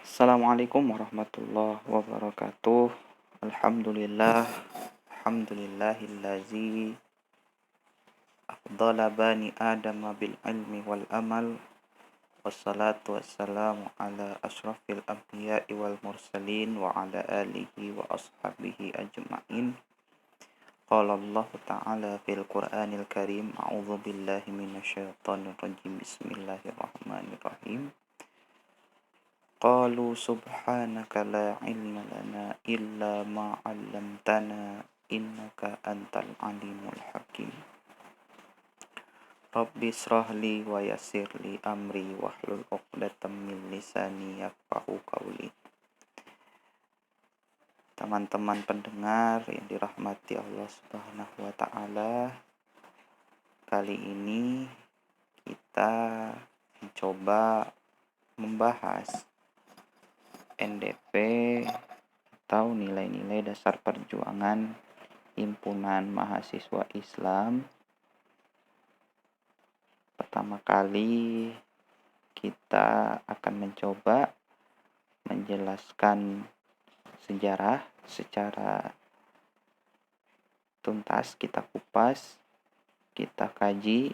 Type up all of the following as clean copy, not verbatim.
Assalamualaikum warahmatullahi wabarakatuh. Alhamdulillah, alhamdulillahillazi afdala bani Adam bil ilmi wal amal. Wassalatu wassalamu ala ashrafil anbiya'i wal mursalin wa ala alihi wa ashabihi ajma'in. Qala Allah ta'ala fil Qur'anil Karim, a'udzu billahi minasyaitonir rajim. Bismillahirrahmanirrahim. Qalu subhanaka la ilma lana illa ma 'allamtana innaka antal alimul hakim. Rabbi israh li wa yassir li amri wahlul 'uqdatam min lisani yafqahu qawli. Teman-teman pendengar yang dirahmati Allah Subhanahu wa taala, kali ini kita mencoba membahas NDP atau nilai-nilai dasar perjuangan Himpunan Mahasiswa Islam. Pertama kali kita akan mencoba menjelaskan sejarah secara tuntas, kita kupas, kita kaji.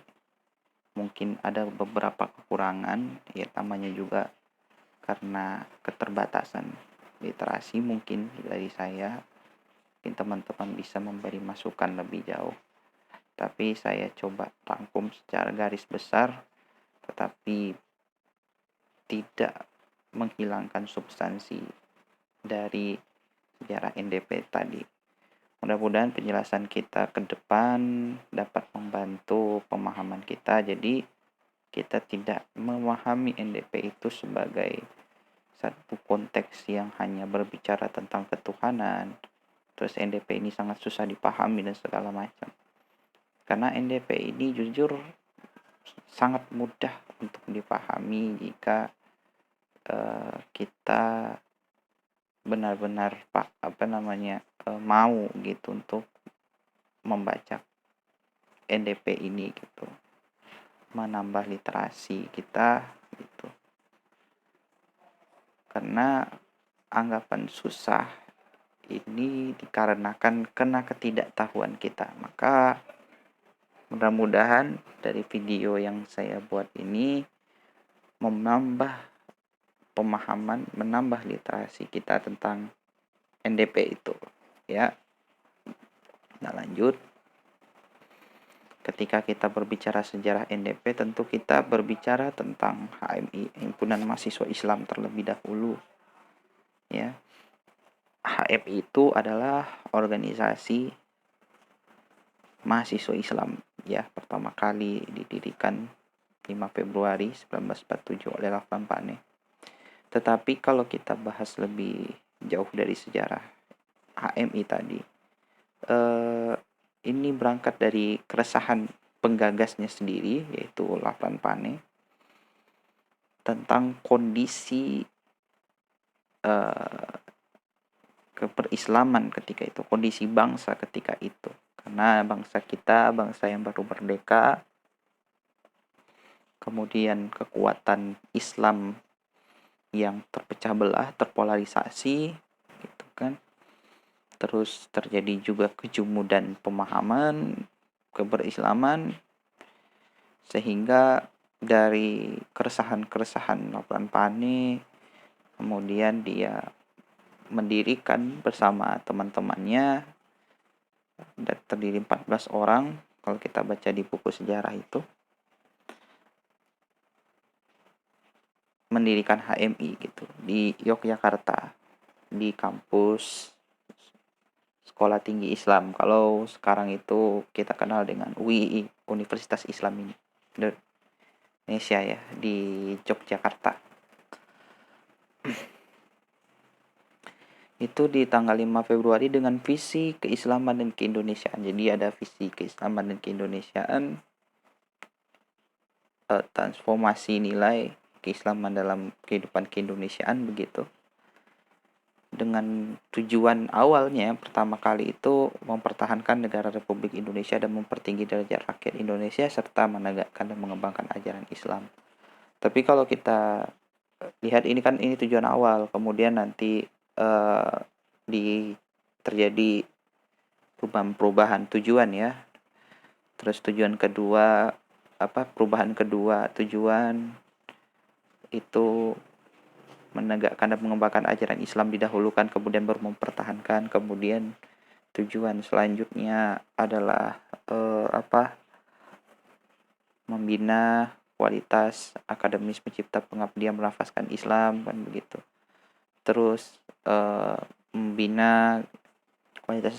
Mungkin ada beberapa kekurangan, ya namanya juga karena keterbatasan literasi mungkin dari saya. Mungkin teman-teman bisa memberi masukan lebih jauh. Tapi saya coba rangkum secara garis besar, tetapi tidak menghilangkan substansi dari sejarah NDP tadi. Mudah-mudahan penjelasan kita ke depan dapat membantu pemahaman kita. Jadi kita tidak memahami NDP itu sebagai satu konteks yang hanya berbicara tentang ketuhanan. Terus NDP ini sangat susah dipahami dan segala macam. Karena NDP ini jujur sangat mudah untuk dipahami jika kita benar-benar mau gitu untuk membaca NDP ini gitu, menambah literasi kita gitu. Karena anggapan susah ini dikarenakan kena ketidaktahuan kita. Maka mudah-mudahan dari video yang saya buat ini menambah pemahaman, menambah literasi kita tentang NDP itu, ya. Nah, lanjut. Ketika kita berbicara sejarah NDP, tentu kita berbicara tentang HMI, Himpunan Mahasiswa Islam terlebih dahulu. Ya. HMI itu adalah organisasi mahasiswa Islam, ya, pertama kali didirikan 5 Februari 1947 oleh Rahman Paneh. Tetapi kalau kita bahas lebih jauh dari sejarah HMI tadi, ini berangkat dari keresahan penggagasnya sendiri, yaitu Rahman Paneh, tentang kondisi keperislaman ketika itu, kondisi bangsa ketika itu. Karena bangsa kita, bangsa yang baru merdeka, kemudian kekuatan Islam yang terpecah belah, terpolarisasi gitu kan. Terus terjadi juga kejumudan pemahaman keberislaman, sehingga dari keresahan Rahman Paneh kemudian dia mendirikan bersama teman-temannya, dan terdiri 14 orang kalau kita baca di buku sejarah itu, mendirikan HMI gitu di Yogyakarta, di kampus Sekolah Tinggi Islam. Kalau sekarang itu kita kenal dengan UII, Universitas Islam Indonesia, ya, di Yogyakarta. Itu di tanggal 5 Februari dengan visi keislaman dan keindonesiaan. Jadi ada visi keislaman dan keindonesiaan, transformasi nilai keislaman dalam kehidupan keindonesiaan begitu. Dengan tujuan awalnya pertama kali itu mempertahankan negara Republik Indonesia dan mempertinggi derajat rakyat Indonesia serta menegakkan dan mengembangkan ajaran Islam. Tapi kalau kita lihat ini kan ini tujuan awal, kemudian nanti di terjadi perubahan tujuan ya. Terus tujuan kedua perubahan kedua tujuan itu menegakkan dan mengembangkan ajaran Islam didahulukan, kemudian baru mempertahankan, kemudian tujuan selanjutnya adalah membina kualitas akademis pencipta pengabdian melafazkan Islam kan begitu. Terus membina kualitas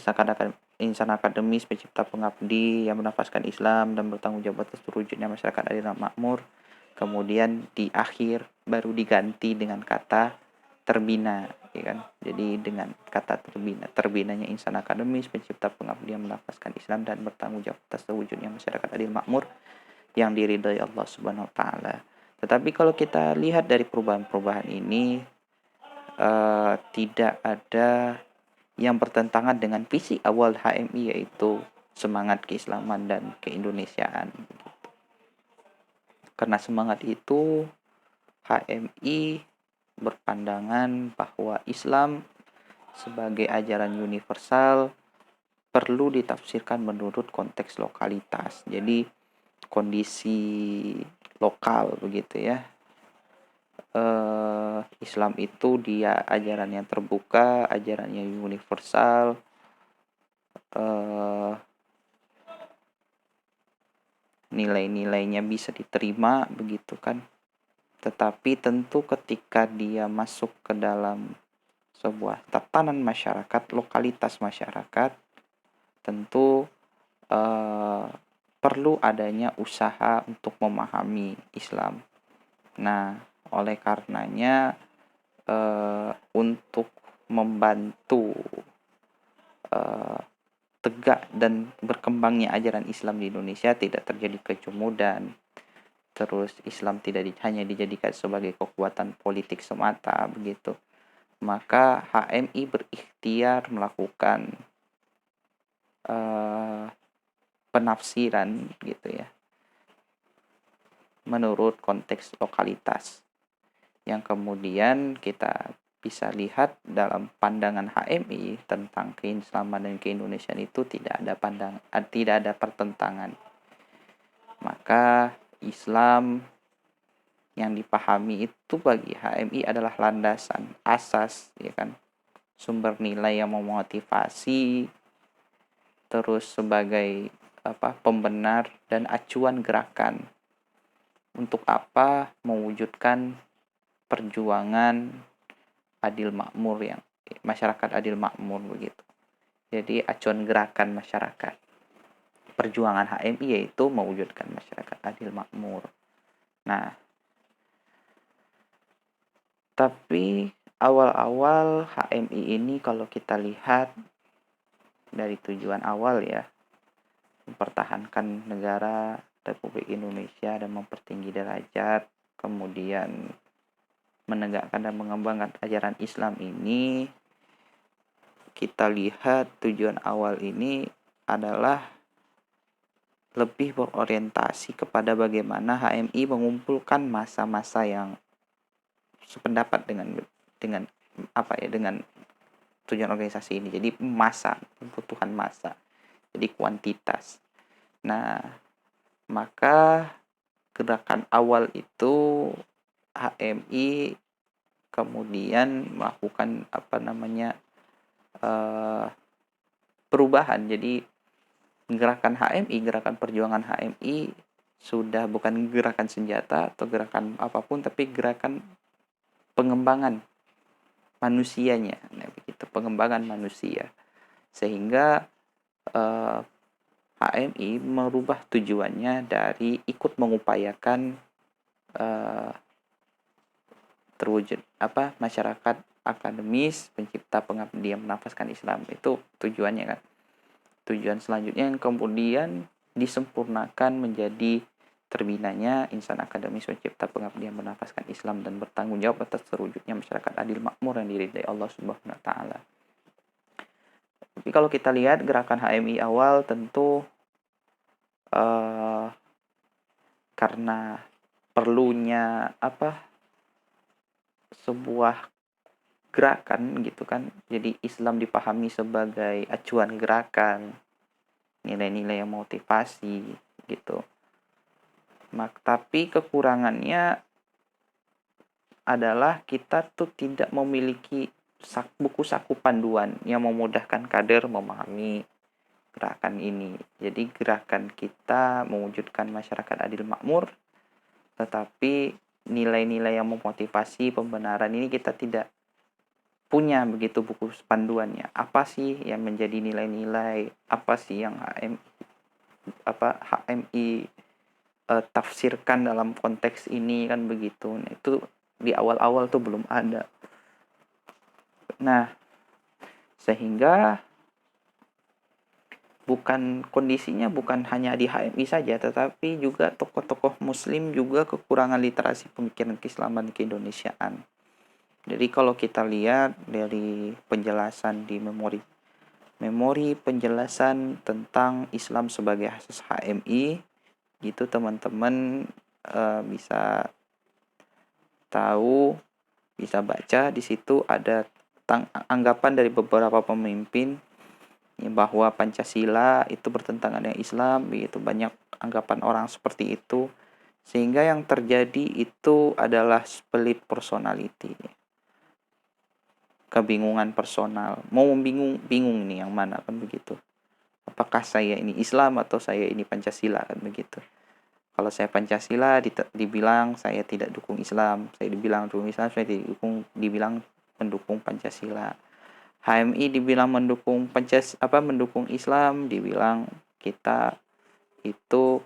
insan akademis pencipta pengabdi yang menafaskan Islam dan bertanggung jawab atas terwujudnya masyarakat adil dan makmur. Kemudian di akhir baru diganti dengan kata terbina, ya kan? Jadi dengan kata terbinanya insan akademis pencipta pengabdi yang menafaskan Islam dan bertanggung jawab atas terwujudnya masyarakat adil makmur yang diridhai Allah Subhanahu wa taala. Tetapi kalau kita lihat dari perubahan-perubahan ini tidak ada yang bertentangan dengan visi awal HMI, yaitu semangat keislaman dan keindonesiaan. Karena semangat itu, HMI berpandangan bahwa Islam sebagai ajaran universal perlu ditafsirkan menurut konteks lokalitas. Jadi kondisi lokal begitu ya. Islam itu dia ajaran yang terbuka, ajaran yang universal, nilai-nilainya bisa diterima begitu kan. Tetapi tentu ketika dia masuk ke dalam sebuah tatanan masyarakat, lokalitas masyarakat, tentu perlu adanya usaha untuk memahami Islam. Nah, oleh karenanya untuk membantu tegak dan berkembangnya ajaran Islam di Indonesia tidak terjadi kejumudan, terus Islam tidak hanya dijadikan sebagai kekuatan politik semata begitu, maka HMI berikhtiar melakukan penafsiran gitu ya menurut konteks lokalitas, yang kemudian kita bisa lihat dalam pandangan HMI tentang keislaman dan keindonesiaan itu tidak ada pertentangan. Maka Islam yang dipahami itu bagi HMI adalah landasan, asas, ya kan, sumber nilai yang memotivasi, terus sebagai pembenar dan acuan gerakan untuk mewujudkan perjuangan adil makmur, yang masyarakat adil makmur begitu. Jadi acuan gerakan masyarakat. Perjuangan HMI yaitu mewujudkan masyarakat adil makmur. Nah, tapi awal-awal HMI ini kalau kita lihat dari tujuan awal ya, mempertahankan negara Republik Indonesia dan mempertinggi derajat, kemudian menegakkan dan mengembangkan ajaran Islam ini, kita lihat tujuan awal ini adalah lebih berorientasi kepada bagaimana HMI mengumpulkan massa-massa yang sependapat dengan tujuan organisasi ini. Jadi massa, kebutuhan massa. Jadi kuantitas. Nah, maka gerakan awal itu HMI kemudian melakukan perubahan. Jadi gerakan HMI, gerakan perjuangan HMI sudah bukan gerakan senjata atau gerakan apapun, tapi gerakan pengembangan manusianya. Nah, begitu, pengembangan manusia. Sehingga HMI merubah tujuannya dari ikut mengupayakan terwujud masyarakat akademis pencipta pengabdian menafaskan Islam, itu tujuannya kan. Tujuan selanjutnya yang kemudian disempurnakan menjadi terbinanya insan akademis pencipta pengabdian menafaskan Islam dan bertanggung jawab atas terwujudnya masyarakat adil makmur yang diridhai Allah Subhanahu wa taala. Tapi kalau kita lihat gerakan HMI awal tentu karena perlunya sebuah gerakan gitu kan. Jadi Islam dipahami sebagai acuan gerakan, nilai-nilai yang motivasi gitu. Tapi kekurangannya adalah kita tuh tidak memiliki buku saku panduan yang memudahkan kader memahami gerakan ini. Jadi gerakan kita mewujudkan masyarakat adil makmur, tetapi nilai-nilai yang memotivasi pembenaran ini kita tidak punya begitu buku panduannya. Apa sih yang menjadi nilai-nilai? Apa sih yang HMI tafsirkan dalam konteks ini kan begitu. Nah, itu di awal-awal tuh belum ada. Nah, sehingga kondisinya bukan hanya di HMI saja, tetapi juga tokoh-tokoh muslim juga kekurangan literasi pemikiran keislaman keindonesiaan. Jadi kalau kita lihat dari penjelasan di memori penjelasan tentang Islam sebagai asas HMI, gitu teman-teman bisa tahu, bisa baca di situ ada anggapan dari beberapa pemimpin bahwa Pancasila itu bertentangan dengan Islam, begitu banyak anggapan orang seperti itu, sehingga yang terjadi itu adalah split personality, kebingungan personal, mau bingung nih yang mana kan begitu, apakah saya ini Islam atau saya ini Pancasila kan begitu. Kalau saya Pancasila dibilang saya tidak dukung Islam, saya dibilang dukung Islam, saya dibilang mendukung Pancasila. HMI dibilang mendukung mendukung Islam, dibilang kita itu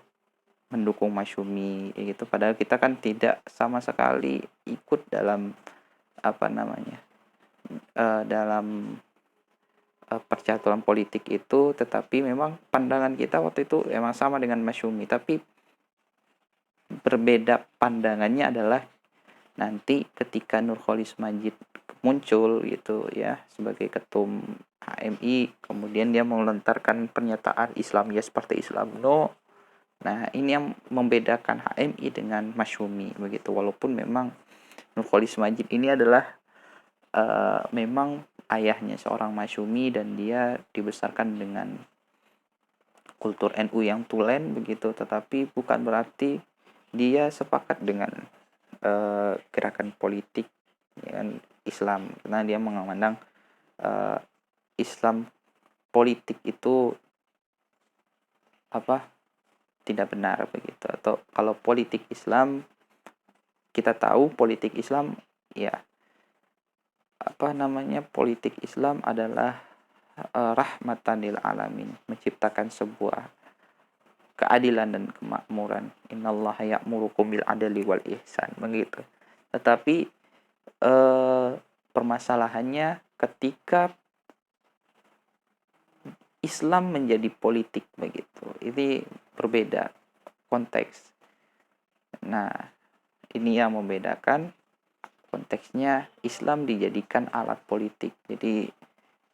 mendukung Masyumi gitu. Padahal kita kan tidak sama sekali ikut dalam dalam percaturan politik itu, tetapi memang pandangan kita waktu itu memang sama dengan Masyumi, tapi berbeda pandangannya adalah nanti ketika Nurcholish Madjid muncul gitu ya sebagai ketum HMI, kemudian dia melontarkan pernyataan Islam ya seperti Islam no. Nah, ini yang membedakan HMI dengan Masyumi begitu, walaupun memang Nurcholish Madjid ini adalah memang ayahnya seorang Masyumi dan dia dibesarkan dengan kultur NU yang tulen begitu, tetapi bukan berarti dia sepakat dengan gerakan politik ya, Islam, karena dia memandang Islam politik itu tidak benar begitu. Atau kalau politik Islam, kita tahu politik Islam ya politik Islam adalah rahmatan lil alamin, menciptakan sebuah keadilan dan kemakmuran. Innallaha ya'murukum bil adli wal ihsan begitu. Tetapi permasalahannya ketika Islam menjadi politik begitu, ini berbeda konteks. Nah, ini yang membedakan, konteksnya Islam dijadikan alat politik. Jadi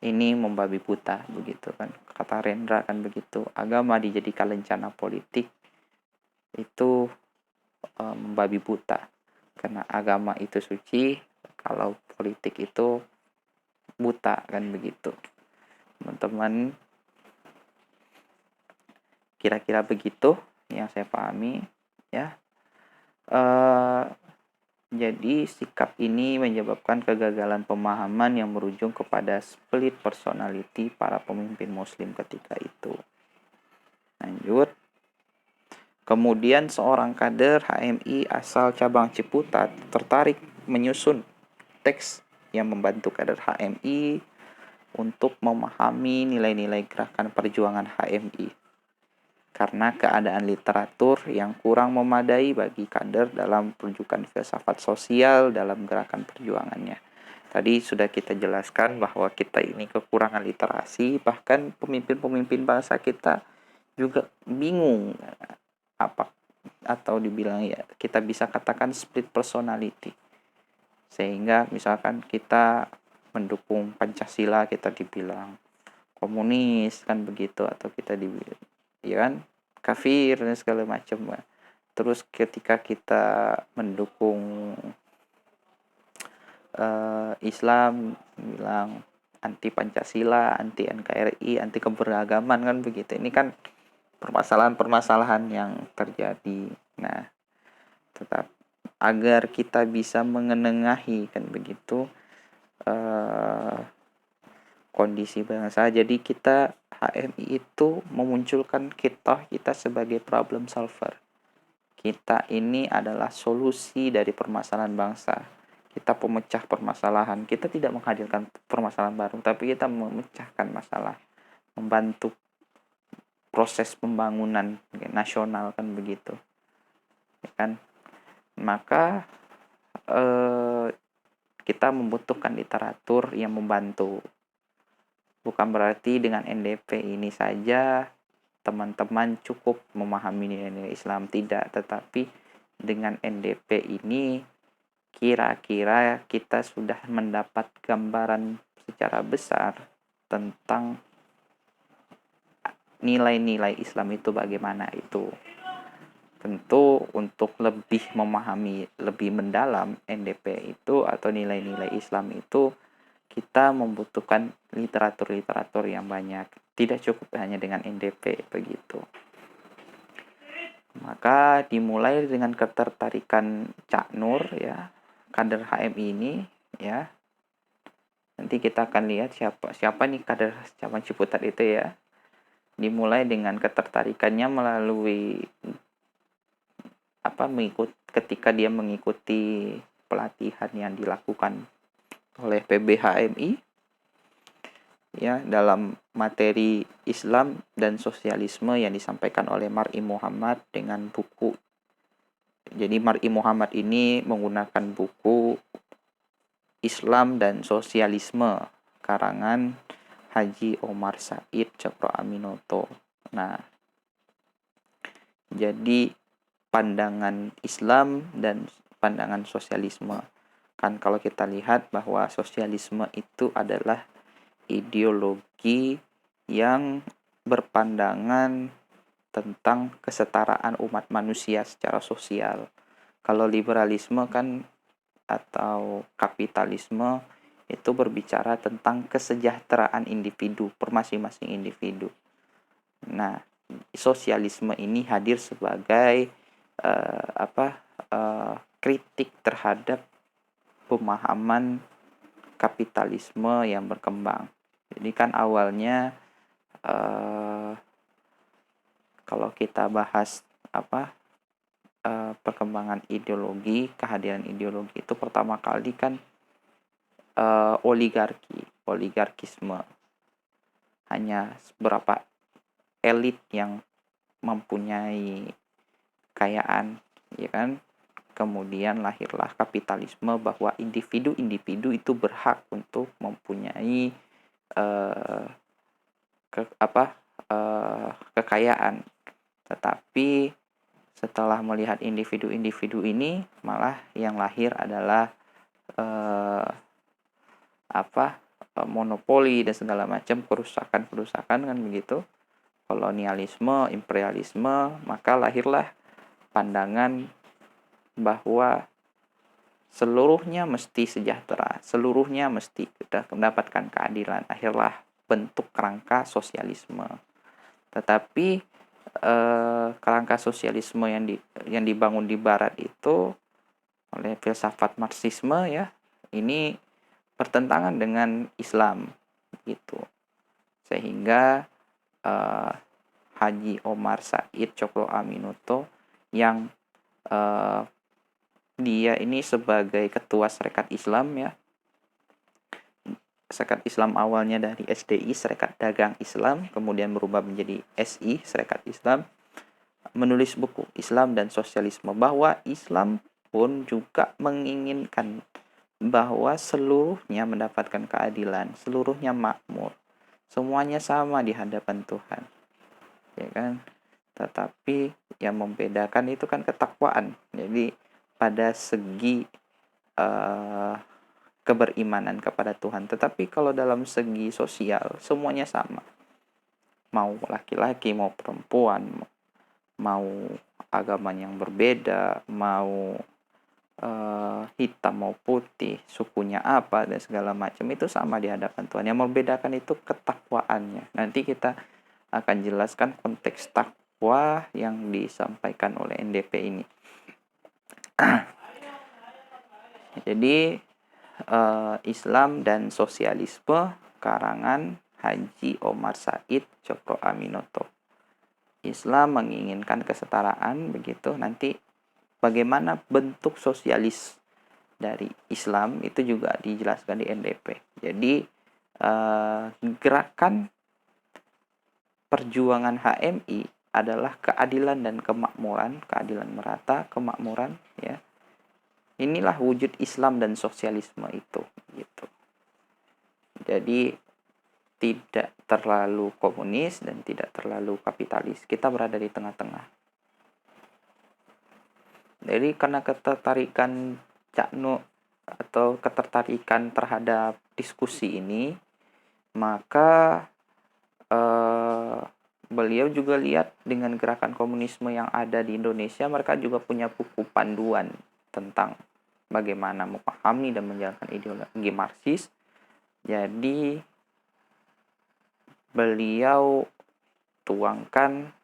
ini membabi buta begitu kan, kata Rendra kan begitu. Agama dijadikan lencana politik itu membabi buta, karena agama itu suci, kalau politik itu buta kan begitu. Teman-teman, kira-kira begitu yang saya pahami ya. Jadi sikap ini menyebabkan kegagalan pemahaman yang berujung kepada split personality para pemimpin muslim ketika itu. Lanjut. Kemudian seorang kader HMI asal cabang Ciputat tertarik menyusun teks yang membantu kader HMI untuk memahami nilai-nilai gerakan perjuangan HMI, karena keadaan literatur yang kurang memadai bagi kader dalam perunjukan filsafat sosial dalam gerakan perjuangannya. Tadi sudah kita jelaskan bahwa kita ini kekurangan literasi, bahkan pemimpin-pemimpin bangsa kita juga bingung atau dibilang ya kita bisa katakan split personality. Sehingga misalkan kita mendukung Pancasila, kita dibilang komunis kan begitu, atau kita dibilang ya kan kafir dan segala macam. Terus ketika kita mendukung Islam bilang anti Pancasila, anti NKRI, anti keberagaman kan begitu. Ini kan permasalahan-permasalahan yang terjadi. Nah, tetap agar kita bisa mengenengahi kan begitu eh, kondisi bangsa. Jadi kita HMI itu memunculkan kita sebagai problem solver. Kita ini adalah solusi dari permasalahan bangsa. Kita pemecah permasalahan. Kita tidak menghadirkan permasalahan baru, tapi kita memecahkan masalah, membantu proses pembangunan nasional kan begitu. Ya kan? Maka kita membutuhkan literatur yang membantu. Bukan berarti dengan NDP ini saja teman-teman cukup memahami nilai-nilai Islam, tidak, tetapi dengan NDP ini kira-kira kita sudah mendapat gambaran secara besar tentang nilai-nilai Islam itu bagaimana itu. Tentu untuk lebih memahami lebih mendalam NDP itu atau nilai-nilai Islam itu, kita membutuhkan literatur-literatur yang banyak. Tidak cukup hanya dengan NDP begitu. Maka dimulai dengan ketertarikan Cak Nur ya, kader HMI ini ya. Nanti kita akan lihat siapa nih kader Caman Ciputat itu ya. Dimulai dengan ketertarikannya melalui ketika dia mengikuti pelatihan yang dilakukan oleh PBHMI ya dalam materi Islam dan sosialisme yang disampaikan oleh Mar'i Muhammad dengan buku. Jadi Mar'i Muhammad ini menggunakan buku Islam dan Sosialisme karangan Haji Omar Said Cokroaminoto. Nah, jadi pandangan Islam dan pandangan sosialisme. Kan kalau kita lihat bahwa sosialisme itu adalah ideologi yang berpandangan tentang kesetaraan umat manusia secara sosial. Kalau liberalisme kan atau kapitalisme itu berbicara tentang kesejahteraan individu, per masing-masing individu. Nah, sosialisme ini hadir sebagai kritik terhadap pemahaman kapitalisme yang berkembang. Jadi kan awalnya kalau kita bahas perkembangan ideologi, kehadiran ideologi itu pertama kali kan oligarkisme. Hanya beberapa elit yang mempunyai kekayaan, ya kan? Kemudian lahirlah kapitalisme bahwa individu-individu itu berhak untuk mempunyai kekayaan. Tetapi setelah melihat individu-individu ini, malah yang lahir adalah monopoli dan segala macam kerusakan kan begitu, kolonialisme, imperialisme. Maka lahirlah pandangan bahwa seluruhnya mesti sejahtera, seluruhnya mesti mendapatkan keadilan. Akhirlah bentuk kerangka sosialisme. Tetapi kerangka sosialisme yang dibangun di Barat itu oleh filsafat Marxisme ya, ini bertentangan dengan Islam gitu. Sehingga Haji Omar Said Cokroaminoto yang dia ini sebagai ketua Serikat Islam ya. Serikat Islam awalnya dari SDI, Serikat Dagang Islam, kemudian berubah menjadi SI, Serikat Islam, menulis buku Islam dan Sosialisme, bahwa Islam pun juga menginginkan bahwa seluruhnya mendapatkan keadilan, seluruhnya makmur, semuanya sama di hadapan Tuhan, ya kan? Tetapi yang membedakan itu kan ketakwaan. Jadi pada segi keberimanan kepada Tuhan. Tetapi kalau dalam segi sosial, semuanya sama. Mau laki-laki, mau perempuan, mau agama yang berbeda, mau hitam mau putih, sukunya apa dan segala macam itu sama di hadapan Tuhan. Yang membedakan itu ketakwaannya. Nanti kita akan jelaskan konteks takwa yang disampaikan oleh NDP ini. Jadi Islam dan Sosialisme karangan Haji Omar Said Cokro Aminoto. Islam menginginkan kesetaraan, begitu. Nanti bagaimana bentuk sosialis dari Islam itu juga dijelaskan di NDP. Jadi gerakan perjuangan HMI adalah keadilan dan kemakmuran, keadilan merata, kemakmuran, ya. Inilah wujud Islam dan sosialisme itu, gitu. Jadi tidak terlalu komunis dan tidak terlalu kapitalis. Kita berada di tengah-tengah. Jadi karena ketertarikan Cak Nur atau ketertarikan terhadap diskusi ini, maka beliau juga lihat dengan gerakan komunisme yang ada di Indonesia, mereka juga punya buku panduan tentang bagaimana memahami dan menjalankan ideologi Marxis. Jadi beliau tuangkan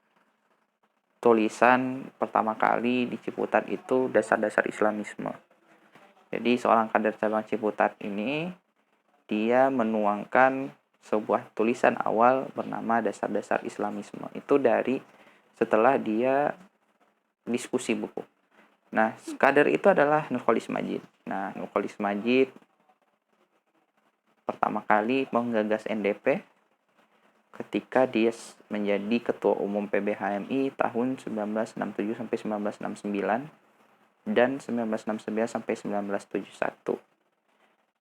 tulisan pertama kali di Ciputat itu dasar-dasar Islamisme. Jadi seorang kader cabang Ciputat ini, dia menuangkan sebuah tulisan awal bernama Dasar-Dasar Islamisme. Itu dari setelah dia diskusi buku. Nah, kader itu adalah Nurholis Majid. Nah, Nurholis Majid pertama kali menggagas NDP ketika dia menjadi ketua umum PBHMI tahun 1967 sampai 1969 dan 1969 sampai 1971.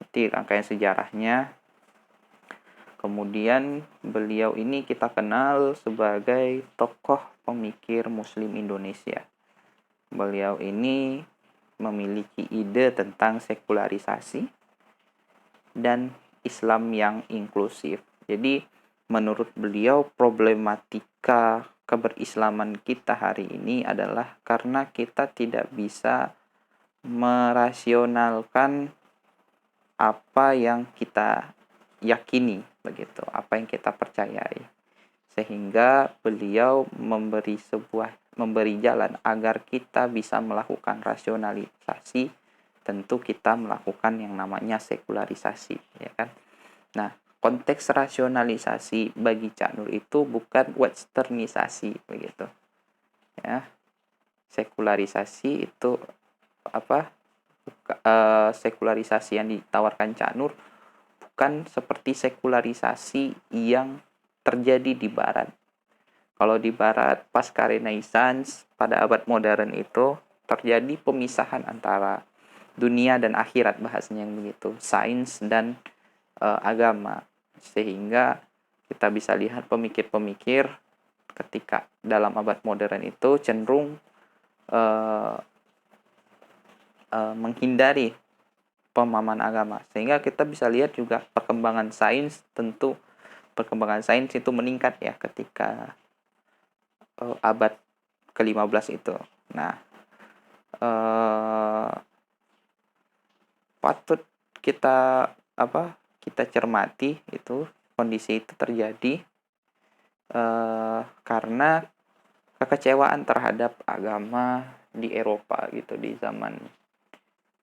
Itu rangkaian sejarahnya. Kemudian beliau ini kita kenal sebagai tokoh pemikir Muslim Indonesia. Beliau ini memiliki ide tentang sekularisasi dan Islam yang inklusif. Jadi menurut beliau problematika keberislaman kita hari ini adalah karena kita tidak bisa merasionalkan apa yang kita yakini, begitu, apa yang kita percayai, sehingga beliau memberi jalan agar kita bisa melakukan rasionalisasi. Tentu kita melakukan yang namanya sekularisasi, ya kan. Nah, konteks rasionalisasi bagi Cak Nur itu bukan westernisasi, begitu, ya. Sekularisasi itu apa? Sekularisasi yang ditawarkan Cak Nur bukan seperti sekularisasi yang terjadi di Barat. Kalau di Barat, pasca Renaissance pada abad modern itu terjadi pemisahan antara dunia dan akhirat, bahasanya yang begitu, sains dan agama, sehingga kita bisa lihat pemikir-pemikir ketika dalam abad modern itu cenderung menghindari pemahaman agama, sehingga kita bisa lihat juga perkembangan sains. Tentu perkembangan sains itu meningkat ya ketika abad ke-15 itu. Nah, patut kita cermati itu, kondisi itu terjadi karena kekecewaan terhadap agama di Eropa gitu, di zaman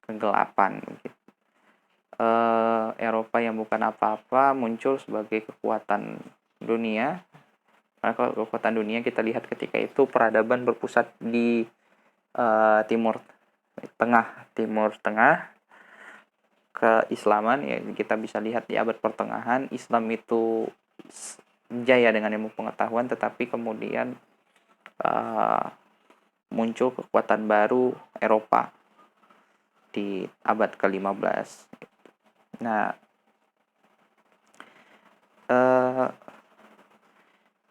kegelapan gitu. Eropa yang bukan apa-apa muncul sebagai kekuatan dunia. Karena kekuatan dunia kita lihat ketika itu peradaban berpusat di Timur Tengah. Keislaman ya, kita bisa lihat di abad pertengahan Islam itu jaya dengan ilmu pengetahuan, tetapi kemudian muncul kekuatan baru Eropa di abad ke-15. Nah,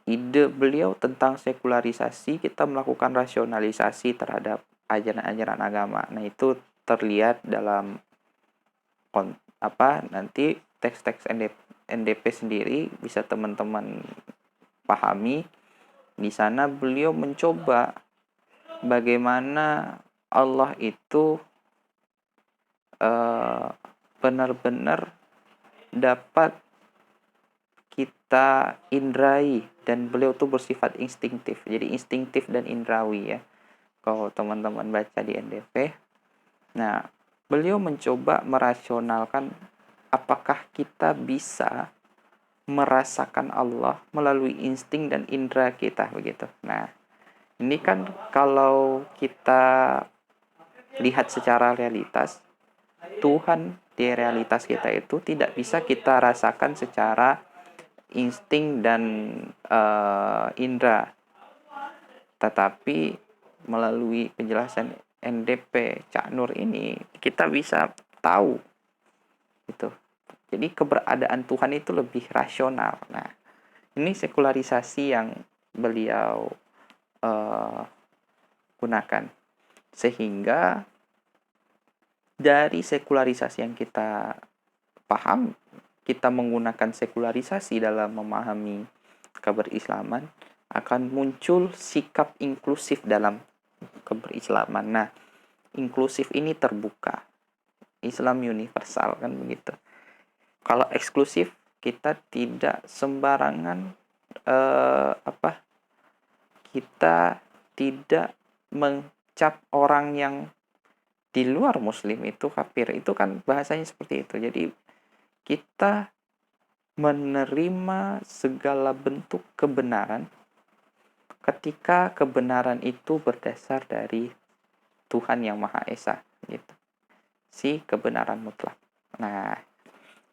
ide beliau tentang sekularisasi, kita melakukan rasionalisasi terhadap ajaran-ajaran agama. Nah, itu terlihat dalam nanti teks-teks NDP sendiri bisa teman-teman pahami. Di sana beliau mencoba bagaimana Allah itu benar-benar dapat kita indrai, dan beliau tuh bersifat instinktif. Jadi instinktif dan indrawi ya. Kalau teman-teman baca di NDP. Nah, beliau mencoba merasionalkan apakah kita bisa merasakan Allah melalui insting dan indera kita begitu. Nah, ini kan kalau kita lihat secara realitas, Tuhan di realitas kita itu tidak bisa kita rasakan secara insting dan indera, tetapi melalui penjelasan NDP Cak Nur ini kita bisa tahu itu. Jadi keberadaan Tuhan itu lebih rasional. Nah, ini sekularisasi yang beliau gunakan, sehingga dari sekularisasi yang kita paham, kita menggunakan sekularisasi dalam memahami keberislaman, akan muncul sikap inklusif dalam keberislaman. Nah, inklusif ini terbuka, Islam universal kan begitu. Kalau eksklusif, kita tidak sembarangan kita tidak mencap orang yang di luar muslim itu kafir. Itu kan bahasanya seperti itu. Jadi kita menerima segala bentuk kebenaran ketika kebenaran itu berdasar dari Tuhan yang Maha Esa gitu. Si kebenaran mutlak. Nah,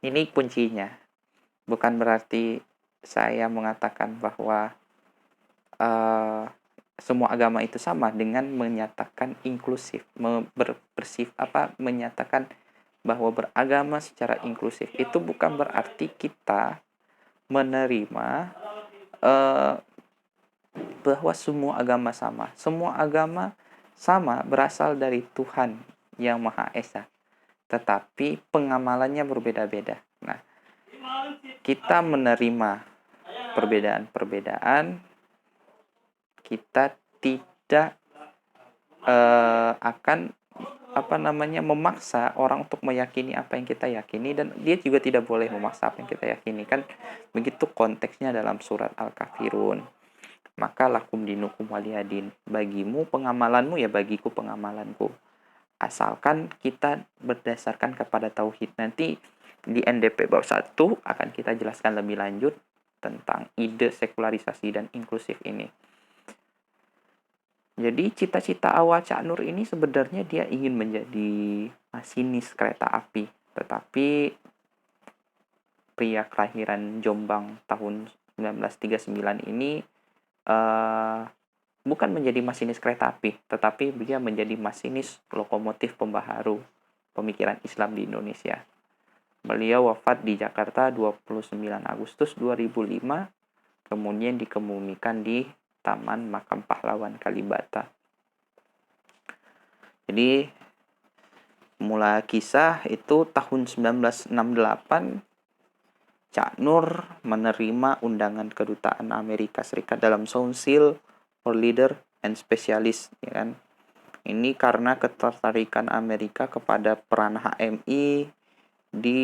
ini kuncinya. Bukan berarti saya mengatakan bahwa semua agama itu sama dengan menyatakan inklusif, menyatakan bahwa beragama secara inklusif. Itu bukan berarti kita menerima bahwa semua agama sama. Semua agama sama berasal dari Tuhan yang Maha Esa, tetapi pengamalannya berbeda-beda. Nah, kita menerima perbedaan-perbedaan, kita tidak akan memaksa orang untuk meyakini apa yang kita yakini, dan dia juga tidak boleh memaksa apa yang kita yakini. Kan begitu konteksnya dalam surat Al-Kafirun. Maka lakum dinukum waliyadin, bagimu pengamalanmu ya bagiku pengamalanku, asalkan kita berdasarkan kepada tauhid. Nanti di NDP bab 1 akan kita jelaskan lebih lanjut tentang ide sekularisasi dan inklusif ini. Jadi cita-cita awal Cak Nur ini sebenarnya dia ingin menjadi masinis kereta api, tetapi pria kelahiran Jombang tahun 1939 ini bukan menjadi masinis kereta api, tetapi dia menjadi masinis lokomotif pembaharu pemikiran Islam di Indonesia. Beliau wafat di Jakarta 29 Agustus 2005, kemudian dikebumikan di Taman Makam Pahlawan Kalibata. Jadi mula kisah itu tahun 1968 Cak Nur menerima undangan kedutaan Amerika Serikat dalam Council for Leader and Specialist, ya kan? Ini karena ketertarikan Amerika kepada peran HMI di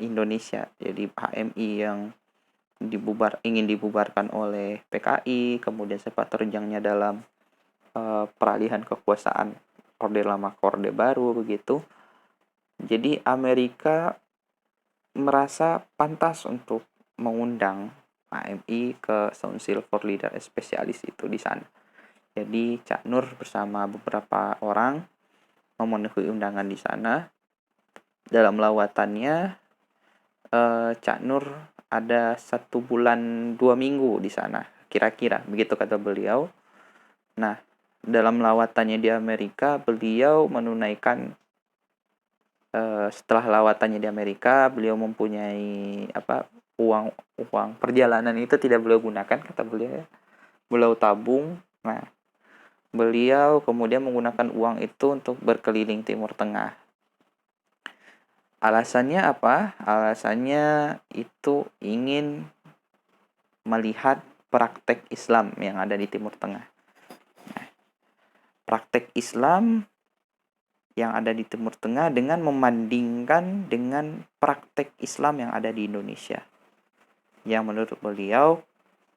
Indonesia. Jadi HMI yang ingin dibubarkan oleh PKI, kemudian sepak terjangnya dalam peralihan kekuasaan Orde Lama ke Orde Baru begitu. Jadi Amerika merasa pantas untuk mengundang HMI ke Council for Leader Specialist itu di sana. Jadi Cak Nur bersama beberapa orang memenuhi undangan di sana. Dalam lawatannya Cak Nur ada 1 bulan 2 minggu di sana, kira-kira begitu kata beliau. Nah, dalam lawatannya di Amerika, beliau menunaikan setelah lawatannya di Amerika, beliau mempunyai uang perjalanan itu tidak beliau gunakan, kata beliau ya. Beliau tabung. Nah, beliau kemudian menggunakan uang itu untuk berkeliling Timur Tengah. Alasannya apa? Alasannya itu ingin melihat praktek Islam yang ada di Timur Tengah. Nah, praktek Islam yang ada di Timur Tengah dengan membandingkan dengan praktek Islam yang ada di Indonesia. Yang menurut beliau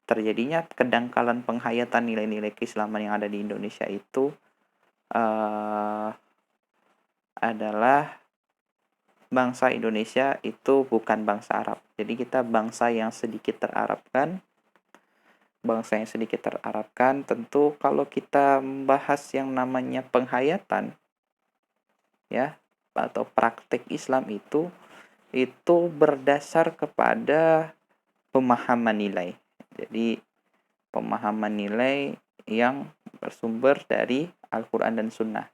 terjadinya kedangkalan penghayatan nilai-nilai keislaman yang ada di Indonesia itu adalah bangsa Indonesia itu bukan bangsa Arab. Jadi kita bangsa yang sedikit terarabkan. Bangsa yang sedikit terarabkan, tentu kalau kita membahas yang namanya penghayatan, ya, atau praktek Islam itu berdasar kepada pemahaman nilai. Jadi pemahaman nilai yang bersumber dari Al-Quran dan Sunnah.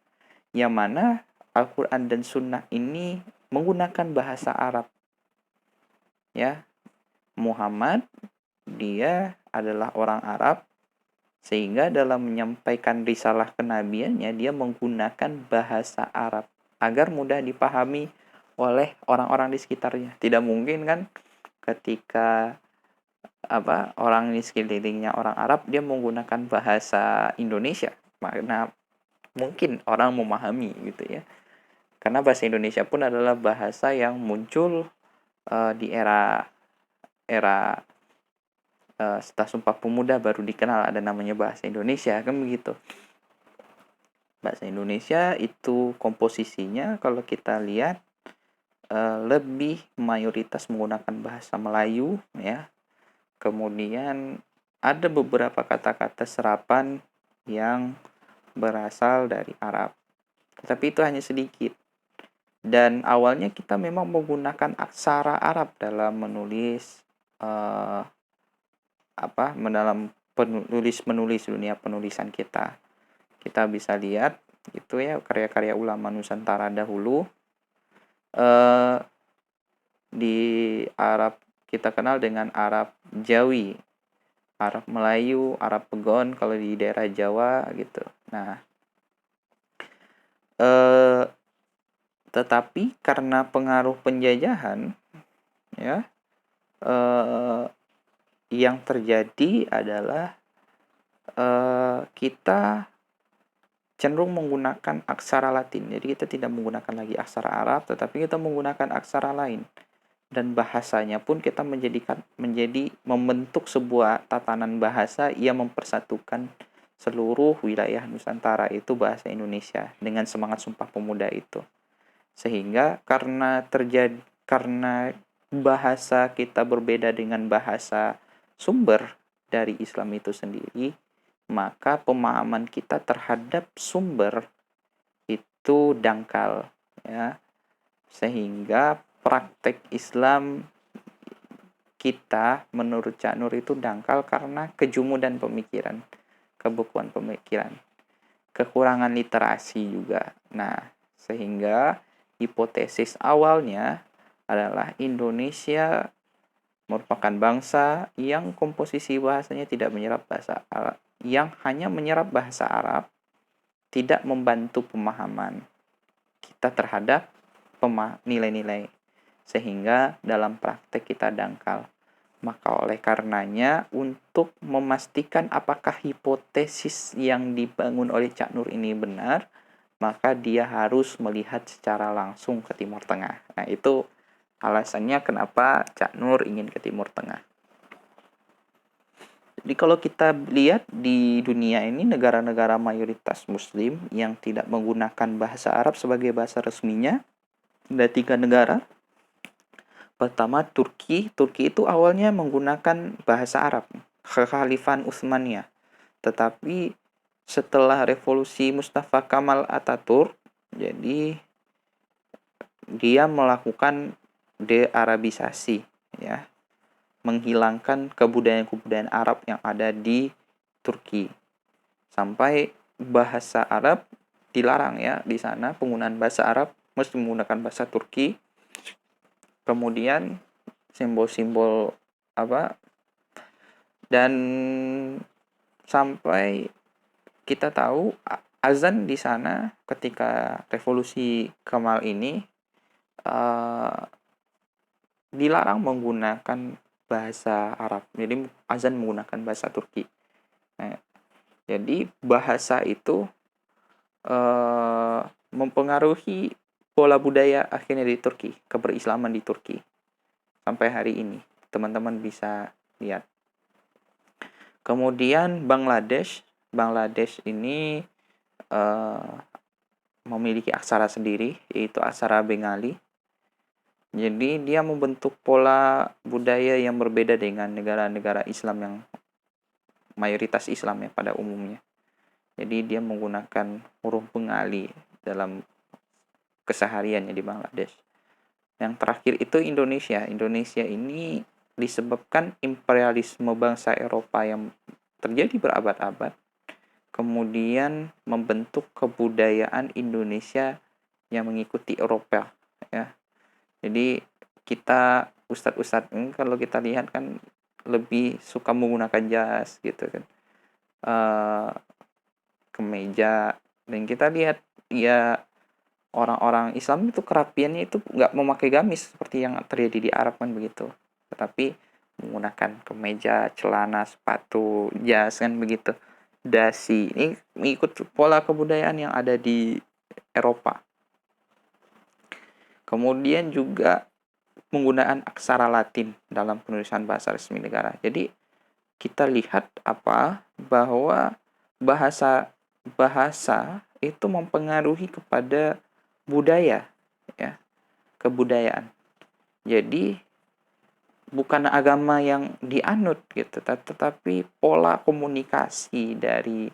Yang mana Al-Quran dan Sunnah ini menggunakan bahasa Arab. Ya, Muhammad dia adalah orang Arab, sehingga dalam menyampaikan risalah kenabiannya dia menggunakan bahasa Arab agar mudah dipahami oleh orang-orang di sekitarnya. Tidak mungkin kan ketika orang di sekelilingnya orang Arab dia menggunakan bahasa Indonesia, makna mungkin orang memahami gitu ya. Karena bahasa Indonesia pun adalah bahasa yang muncul di era setelah Sumpah Pemuda baru dikenal ada namanya bahasa Indonesia, kan begitu. Bahasa Indonesia itu komposisinya kalau kita lihat lebih mayoritas menggunakan bahasa Melayu, ya. Kemudian ada beberapa kata-kata serapan yang berasal dari Arab. Tetapi itu hanya sedikit. Dan awalnya kita memang menggunakan aksara Arab dalam menulis dalam menulis dunia penulisan kita. Kita bisa lihat itu ya karya-karya ulama Nusantara dahulu. Di Arab kita kenal dengan Arab Jawi, Arab Melayu, Arab Pegon kalau di daerah Jawa gitu. Nah, tetapi karena pengaruh penjajahan, ya, yang terjadi adalah kita cenderung menggunakan aksara Latin. Jadi kita tidak menggunakan lagi aksara Arab, tetapi kita menggunakan aksara lain. Dan bahasanya pun kita membentuk sebuah tatanan bahasa yang mempersatukan seluruh wilayah Nusantara itu bahasa Indonesia dengan semangat Sumpah Pemuda itu. Sehingga karena bahasa kita berbeda dengan bahasa sumber dari Islam itu sendiri, maka pemahaman kita terhadap sumber itu dangkal, ya. Sehingga praktek Islam kita menurut Cak Nur itu dangkal karena kejumudan pemikiran, kebekuan pemikiran, kekurangan literasi juga. Nah, sehingga hipotesis awalnya adalah Indonesia merupakan bangsa yang komposisi bahasanya tidak menyerap bahasa Arab, yang hanya menyerap bahasa Arab, tidak membantu pemahaman kita terhadap nilai-nilai, sehingga dalam praktek kita dangkal. Maka oleh karenanya untuk memastikan apakah hipotesis yang dibangun oleh Cak Nur ini benar, maka dia harus melihat secara langsung ke Timur Tengah. Nah, itu alasannya kenapa Cak Nur ingin ke Timur Tengah. Jadi kalau kita lihat di dunia ini, negara-negara mayoritas Muslim yang tidak menggunakan bahasa Arab sebagai bahasa resminya, ada 3 negara. Pertama, Turki. Turki itu awalnya menggunakan bahasa Arab, Kekhalifahan Utsmaniyah. Tetapi setelah revolusi Mustafa Kamal Ataturk, jadi dia melakukan de-Arabisasi, ya, menghilangkan kebudayaan-kebudayaan Arab yang ada di Turki. Sampai bahasa Arab dilarang, ya, di sana penggunaan bahasa Arab mesti menggunakan bahasa Turki. Kemudian simbol-simbol dan sampai kita tahu azan di sana ketika revolusi Kamal ini dilarang menggunakan bahasa Arab. Jadi azan menggunakan bahasa Turki. Nah, jadi bahasa itu mempengaruhi pola budaya akhirnya di Turki, keberislaman di Turki sampai hari ini. Teman-teman bisa lihat. Kemudian Bangladesh ini memiliki aksara sendiri, yaitu aksara Bengali. Jadi dia membentuk pola budaya yang berbeda dengan negara-negara Islam yang mayoritas Islam ya pada umumnya. Jadi dia menggunakan huruf Bengali dalam kesehariannya di Bangladesh. Yang terakhir itu Indonesia. Indonesia ini disebabkan imperialisme bangsa Eropa yang terjadi berabad-abad, kemudian membentuk kebudayaan Indonesia yang mengikuti Eropa ya. Jadi kita ustadz-ustadz ini kalau kita lihat kan lebih suka menggunakan jas gitu kan, kemeja, dan kita lihat ya orang-orang Islam itu kerapiannya itu nggak memakai gamis seperti yang terjadi di Arab kan begitu, tetapi menggunakan kemeja, celana, sepatu, jas kan begitu, dasi. Ini mengikut pola kebudayaan yang ada di Eropa. Kemudian juga penggunaan aksara Latin dalam penulisan bahasa resmi negara. Jadi kita lihat bahwa bahasa itu mempengaruhi kepada budaya ya, kebudayaan. Jadi bukan agama yang dianut gitu, tetapi pola komunikasi dari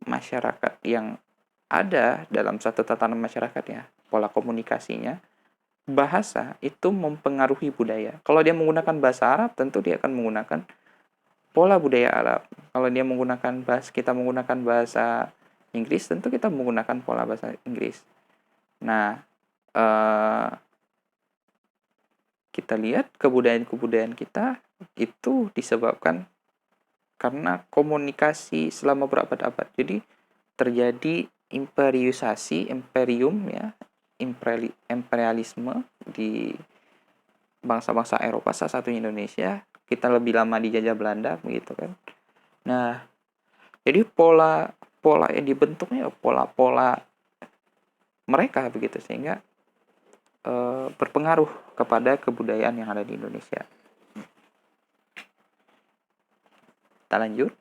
masyarakat yang ada dalam satu tatanan masyarakat ya, pola komunikasinya. Bahasa itu mempengaruhi budaya. Kalau dia menggunakan bahasa Arab, tentu dia akan menggunakan pola budaya Arab. Kalau dia kita menggunakan bahasa Inggris, tentu kita menggunakan pola bahasa Inggris. Nah, kita lihat kebudayaan kita itu disebabkan karena komunikasi selama berabad-abad. Jadi terjadi imperium ya, imperialisme di bangsa-bangsa Eropa, salah satunya Indonesia. Kita lebih lama dijajah Belanda begitu kan. Nah, jadi pola yang dibentuknya pola-pola mereka begitu, sehingga berpengaruh kepada kebudayaan yang ada di Indonesia. Kita lanjut.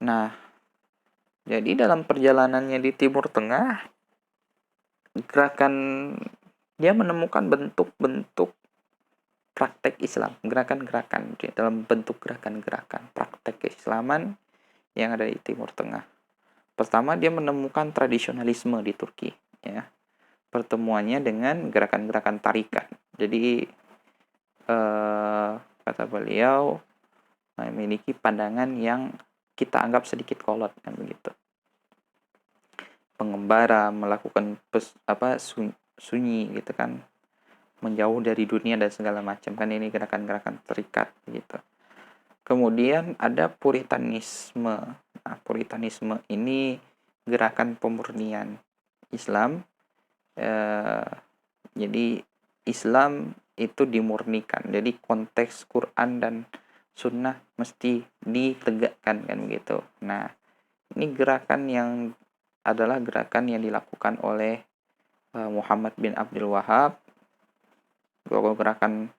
Nah, jadi dalam perjalanannya di Timur Tengah, gerakan dia menemukan bentuk-bentuk praktek Islam, gerakan-gerakan dalam bentuk gerakan-gerakan praktek keislaman yang ada di Timur Tengah. Pertama, dia menemukan tradisionalisme di Turki ya. Pertemuannya dengan gerakan-gerakan tarikat. Jadi kata beliau memiliki pandangan yang kita anggap sedikit kolot kan begitu. Pengembara melakukan sunyi gitu kan, menjauh dari dunia dan segala macam kan, ini gerakan-gerakan tarikat gitu. Kemudian ada Puritanisme. Nah, Puritanisme ini gerakan pemurnian Islam. Jadi Islam itu dimurnikan. Jadi konteks Quran dan Sunnah mesti ditegakkan kan begitu. Nah, ini gerakan yang dilakukan oleh Muhammad bin Abdul Wahab. Gerakan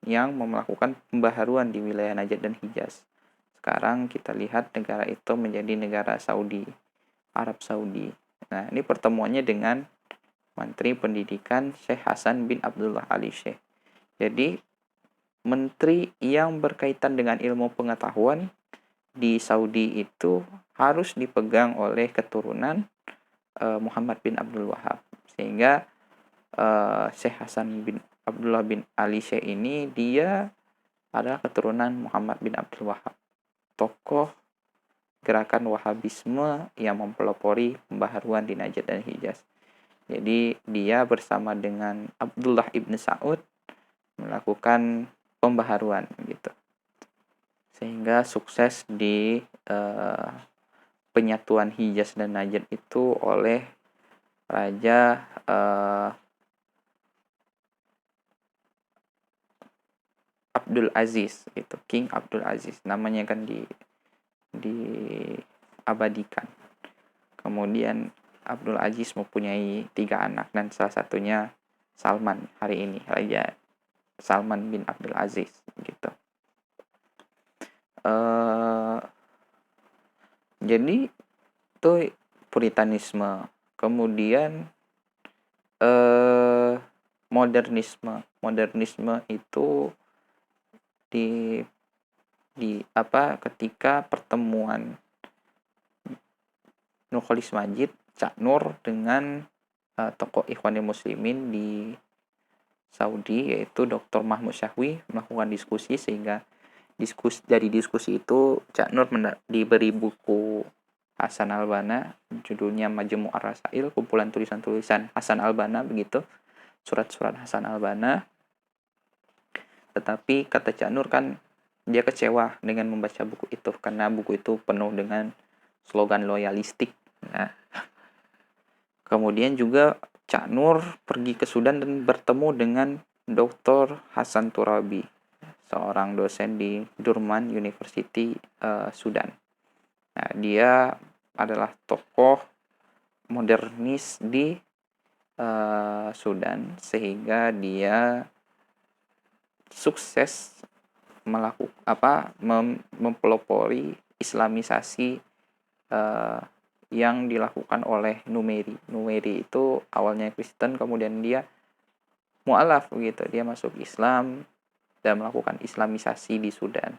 yang melakukan pembaharuan di wilayah Najd dan Hijaz. Sekarang kita lihat negara itu menjadi negara Saudi, Arab Saudi. Nah, ini pertemuannya dengan Menteri Pendidikan Syekh Hasan bin Abdullah Ali Syekh. Jadi, menteri yang berkaitan dengan ilmu pengetahuan di Saudi itu harus dipegang oleh keturunan Muhammad bin Abdul Wahab. Sehingga Syekh Hasan bin Abdullah bin Ali Syekh ini dia adalah keturunan Muhammad bin Abdul Wahab, tokoh gerakan Wahabisme yang mempelopori pembaharuan di Najd dan Hijaz. Jadi dia bersama dengan Abdullah ibn Saud melakukan pembaharuan gitu, sehingga sukses di penyatuan Hijaz dan Najd itu oleh Raja Abdul Aziz gitu, King Abdul Aziz namanya kan diabadikan. Kemudian Abdul Aziz mempunyai 3 anak dan salah satunya Salman hari ini, Raja Salman bin Abdul Aziz gitu. Jadi itu Puritanisme, kemudian modernisme itu di ketika pertemuan Nurholis Majid, Cak Nur dengan tokoh Ikhwanul Muslimin di Saudi, yaitu Dr. Mahmud Syahwi, melakukan diskusi, sehingga dari diskusi itu Cak Nur diberi buku Hasan al-Banna, judulnya Majmu' ar-Rasail, kumpulan tulisan-tulisan Hasan al-Banna begitu, surat-surat Hasan al-Banna. Tetapi kata Cak Nur kan dia kecewa dengan membaca buku itu karena buku itu penuh dengan slogan loyalistik. Nah, kemudian juga Cak Nur pergi ke Sudan dan bertemu dengan Dr. Hasan Turabi, seorang dosen di Durman University, Sudan. Nah, dia adalah tokoh modernis di Sudan, sehingga dia sukses mempelopori Islamisasi yang dilakukan oleh Numeri. Numeri itu awalnya Kristen, kemudian dia mu'alaf begitu, dia masuk Islam dan melakukan Islamisasi di Sudan.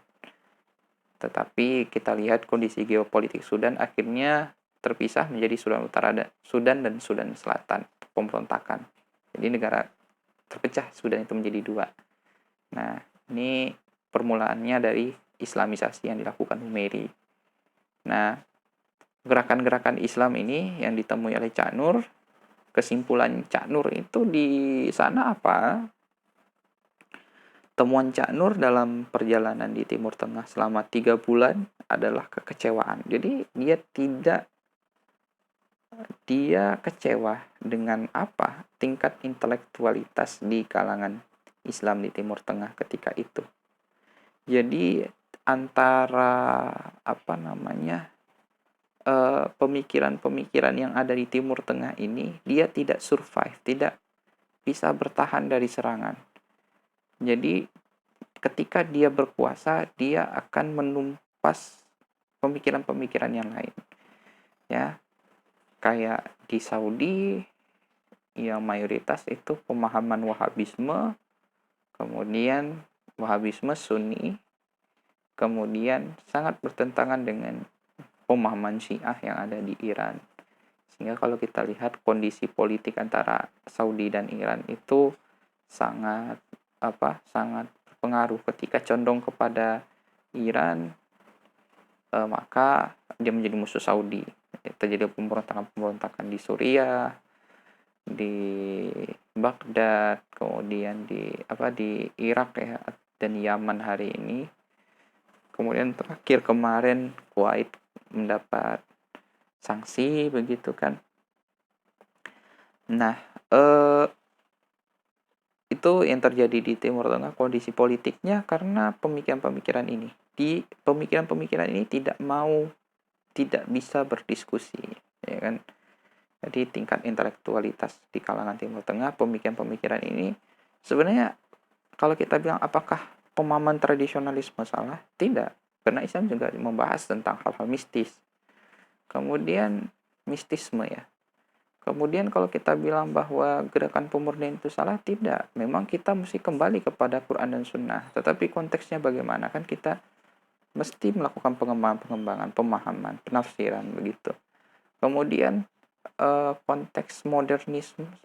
Tetapi kita lihat kondisi geopolitik Sudan akhirnya terpisah menjadi Sudan Utara, Sudan dan Sudan Selatan, pemberontakan. Jadi negara terpecah, Sudan itu menjadi 2. Nah, ini permulaannya dari Islamisasi yang dilakukan Numeri. Nah, gerakan-gerakan Islam ini yang ditemui oleh Cak Nur, kesimpulan Cak Nur itu di sana apa? Temuan Cak Nur dalam perjalanan di Timur Tengah selama 3 bulan adalah kekecewaan. Jadi dia kecewa dengan apa? Tingkat intelektualitas di kalangan Islam di Timur Tengah ketika itu. Jadi antara pemikiran-pemikiran yang ada di Timur Tengah ini, dia tidak survive, tidak bisa bertahan dari serangan. Jadi ketika dia berkuasa, dia akan menumpas pemikiran-pemikiran yang lain. Ya, kayak di Saudi yang mayoritas itu pemahaman Wahabisme, kemudian Wahabisme Sunni, kemudian sangat bertentangan dengan pemahaman Syiah yang ada di Iran. Sehingga kalau kita lihat kondisi politik antara Saudi dan Iran itu sangat berpengaruh. Ketika condong kepada Iran, maka dia menjadi musuh Saudi. Terjadi pemberontakan di Suriah, di Baghdad, kemudian di Irak ya, dan Yaman hari ini. Kemudian terakhir kemarin Kuwait mendapat sanksi begitu kan. Nah, itu yang terjadi di Timur Tengah, kondisi politiknya karena pemikiran-pemikiran ini. Di pemikiran-pemikiran ini tidak bisa berdiskusi, ya kan. Jadi tingkat intelektualitas di kalangan Timur Tengah, pemikiran-pemikiran ini sebenarnya kalau kita bilang apakah pemahaman tradisionalisme salah? Tidak, karena Islam juga membahas tentang hal-hal mistis. Kemudian mistisme ya. Kemudian kalau kita bilang bahwa gerakan pemurnian itu salah, tidak. Memang kita mesti kembali kepada Quran dan Sunnah. Tetapi konteksnya bagaimana? Kan kita mesti melakukan pengembangan, pemahaman, penafsiran begitu. Kemudian konteks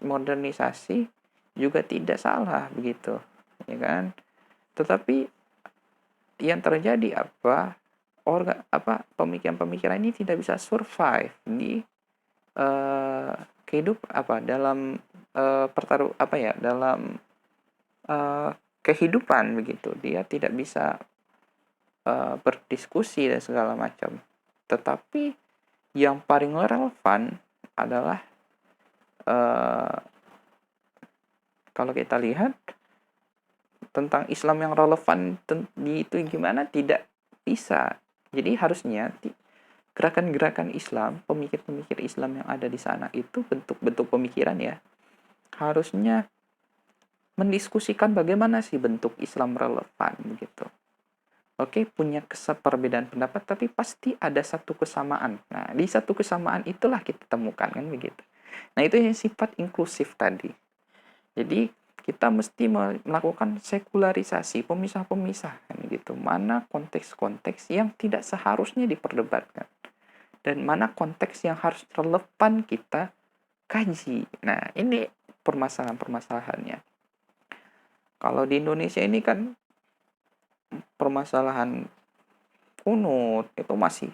modernisasi juga tidak salah begitu, ya kan? Tetapi yang terjadi pemikiran-pemikiran ini tidak bisa survive di dalam kehidupan begitu. Dia tidak bisa berdiskusi dan segala macam. Tetapi yang paling relevan adalah kalau kita lihat tentang Islam yang relevan itu gimana, tidak bisa. Jadi harusnya gerakan-gerakan Islam, pemikir-pemikir Islam yang ada di sana itu bentuk-bentuk pemikiran ya, harusnya mendiskusikan bagaimana sih bentuk Islam relevan begitu. Oke, punya perbedaan pendapat, tapi pasti ada satu kesamaan. Nah, di satu kesamaan itulah kita temukan, kan begitu. Nah, itu yang sifat inklusif tadi. Jadi, kita mesti melakukan sekularisasi, pemisah-pemisah, kan gitu. Mana konteks-konteks yang tidak seharusnya diperdebatkan. Dan mana konteks yang harus relevan kita kaji. Nah, ini permasalahan-permasalahannya. Kalau di Indonesia ini kan permasalahan kunut itu masih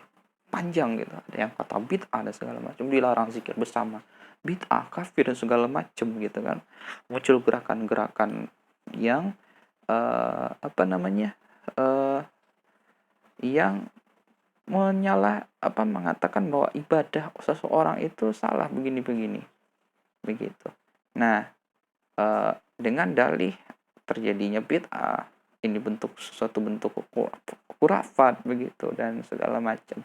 panjang gitu. Ada yang kata bid'ah dan segala macam, dilarang zikir bersama, bid'ah, kafir dan segala macam gitu kan. Muncul gerakan-gerakan yang apa namanya? Yang mengatakan bahwa ibadah seseorang itu salah begini-begini. Begitu. Nah, dengan dalih terjadinya bid'ah, ini suatu bentuk khurafat begitu dan segala macam,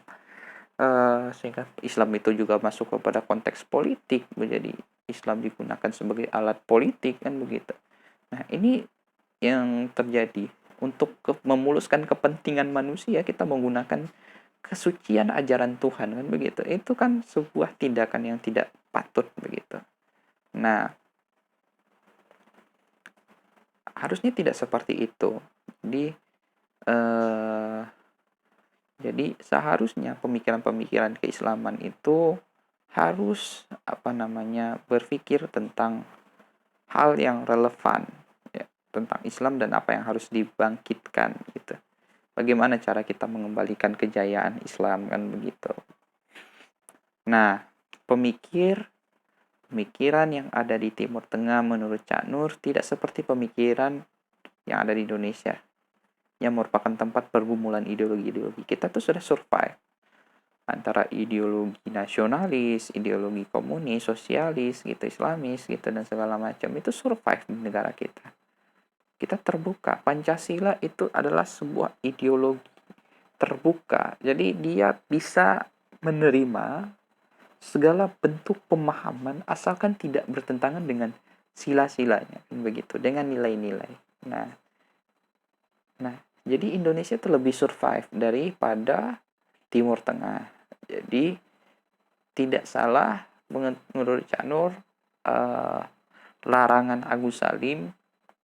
sehingga Islam itu juga masuk kepada konteks politik, menjadi Islam digunakan sebagai alat politik, kan begitu. Nah, ini yang terjadi. Untuk memuluskan kepentingan manusia, kita menggunakan kesucian ajaran Tuhan, kan begitu. Itu kan sebuah tindakan yang tidak patut begitu. Nah, harusnya tidak seperti itu. Jadi seharusnya pemikiran-pemikiran keislaman itu harus berpikir tentang hal yang relevan ya, tentang Islam dan apa yang harus dibangkitkan gitu. Bagaimana cara kita mengembalikan kejayaan Islam, kan begitu. Nah, pemikiran yang ada di Timur Tengah menurut Cak Nur tidak seperti pemikiran yang ada di Indonesia, yang merupakan tempat pergumulan ideologi-ideologi. Kita tuh sudah survive antara ideologi nasionalis, ideologi komunis, sosialis, gitu, Islamis, gitu, dan segala macam. Itu survive di negara kita. Kita terbuka. Pancasila itu adalah sebuah ideologi terbuka. Jadi dia bisa menerima segala bentuk pemahaman asalkan tidak bertentangan dengan sila-silanya, begitu, dengan nilai-nilai. Nah, jadi Indonesia itu lebih survive daripada Timur Tengah. Jadi tidak salah menurut Cak Nur larangan Agus Salim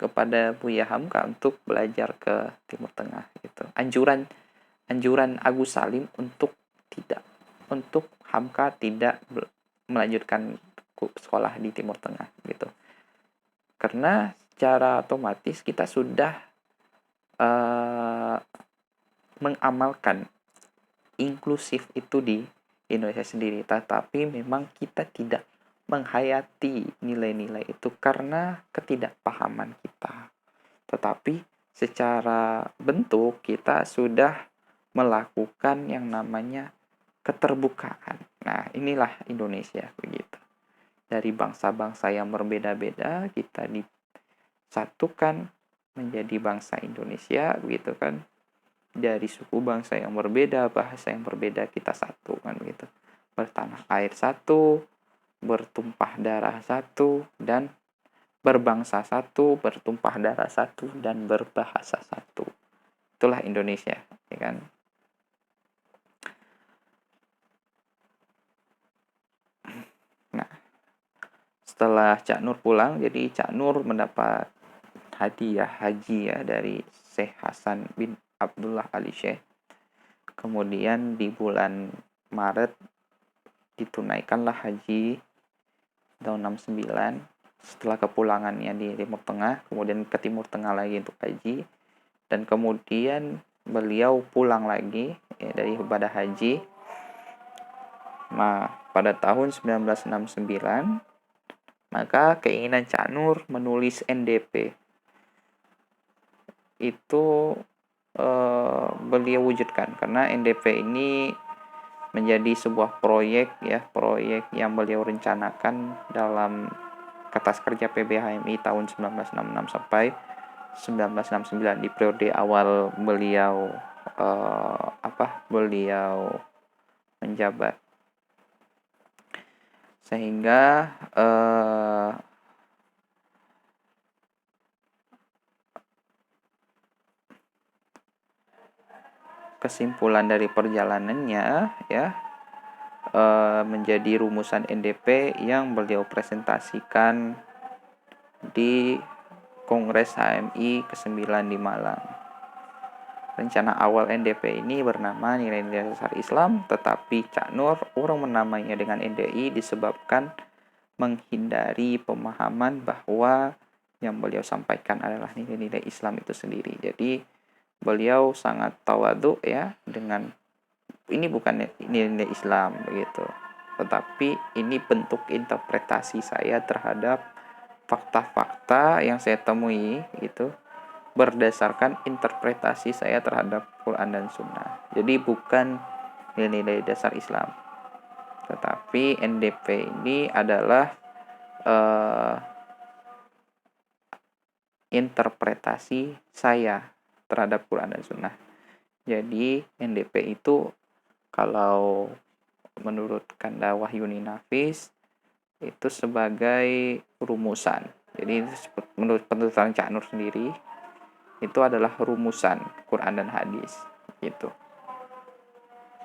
kepada Buya Hamka untuk belajar ke Timur Tengah gitu. Anjuran Agus Salim untuk Hamka tidak melanjutkan sekolah di Timur Tengah gitu. Karena secara otomatis kita sudah mengamalkan inklusif itu di Indonesia sendiri, tetapi memang kita tidak menghayati nilai-nilai itu karena ketidakpahaman kita. Tetapi secara bentuk kita sudah melakukan yang namanya keterbukaan. Nah, inilah Indonesia begitu. Dari bangsa-bangsa yang berbeda-beda kita disatukan menjadi bangsa Indonesia begitu kan. Dari suku bangsa yang berbeda, bahasa yang berbeda, kita satu kan gitu. Bertanah air satu, bertumpah darah satu, dan berbangsa satu, bertumpah darah satu, dan berbahasa satu. Itulah Indonesia, ya kan? Nah, setelah Cak Nur pulang, jadi Cak Nur mendapat hadiah haji ya dari Syekh Hasan bin Abdullah Ali Syekh. Kemudian di bulan Maret ditunaikanlah haji tahun 69 setelah kepulangannya di Timur Tengah, kemudian ke Timur Tengah lagi untuk haji, dan kemudian beliau pulang lagi ya, dari ibadah haji. Nah, pada tahun 1969 maka keinginan Cak Nur menulis NDP itu beliau wujudkan, karena NDP ini menjadi sebuah proyek yang beliau rencanakan dalam Kertas Kerja PBHMI tahun 1966 sampai 1969, di periode awal beliau menjabat. Sehingga kesimpulan dari perjalanannya ya menjadi rumusan NDP yang beliau presentasikan di Kongres HMI ke-9 di Malang. Rencana awal NDP ini bernama Nilai-Nilai Dasar Islam, tetapi Cak Nur orang menamainya dengan NDI disebabkan menghindari pemahaman bahwa yang beliau sampaikan adalah nilai-nilai Islam itu sendiri. Jadi beliau sangat tawadhu ya dengan ini bukan nilai-nilai Islam begitu. Tetapi ini bentuk interpretasi saya terhadap fakta-fakta yang saya temui gitu berdasarkan interpretasi saya terhadap Quran dan Sunnah. Jadi bukan nilai-nilai dasar Islam. Tetapi NDP ini adalah interpretasi saya terhadap Quran dan Sunnah. Jadi NDP itu kalau menurut Kanda Wahyuni Nafis itu sebagai rumusan. Jadi menurut penelitian Cak Nur sendiri itu adalah rumusan Quran dan hadis gitu.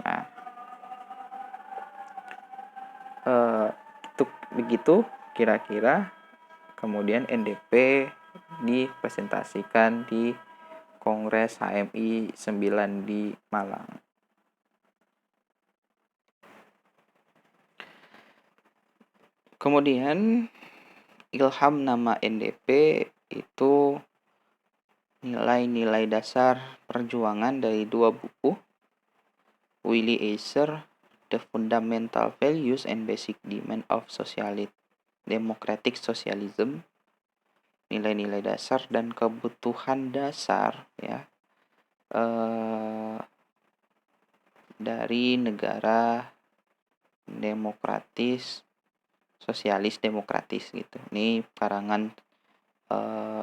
Nah, begitu kira-kira kemudian NDP dipresentasikan di Kongres HMI 9 di Malang. Kemudian ilham nama NDP itu nilai-nilai dasar perjuangan dari dua buku, Willy Esser, The Fundamental Values and Basic Demand of Democratic Socialism, nilai-nilai dasar dan kebutuhan dasar ya dari negara demokratis, sosialis demokratis gitu. Ini karangan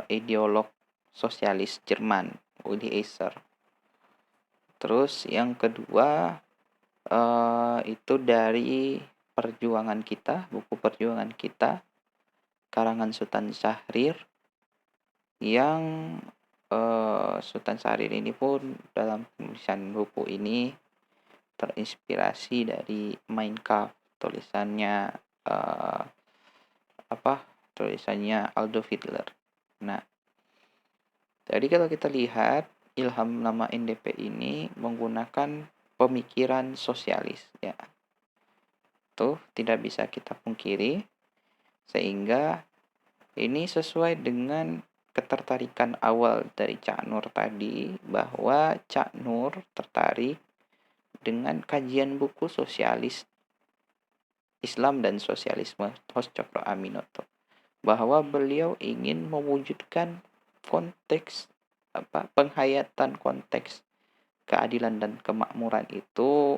ideolog sosialis Jerman, Willy Esser. Terus yang kedua itu dari perjuangan kita, buku perjuangan kita, karangan Sultan Syahrir, yang Sultan Syahrir ini pun dalam penulisan buku ini terinspirasi dari Mein Kampf, tulisannya tulisannya Adolf Hitler. Nah, jadi kalau kita lihat ilham nama NDP ini menggunakan pemikiran sosialis ya. Tuh tidak bisa kita pungkiri, sehingga ini sesuai dengan ketertarikan awal dari Cak Nur tadi, bahwa Cak Nur tertarik dengan kajian buku sosialis Islam dan Sosialisme Hos Cokro Aminoto, bahwa beliau ingin mewujudkan konteks penghayatan konteks keadilan dan kemakmuran itu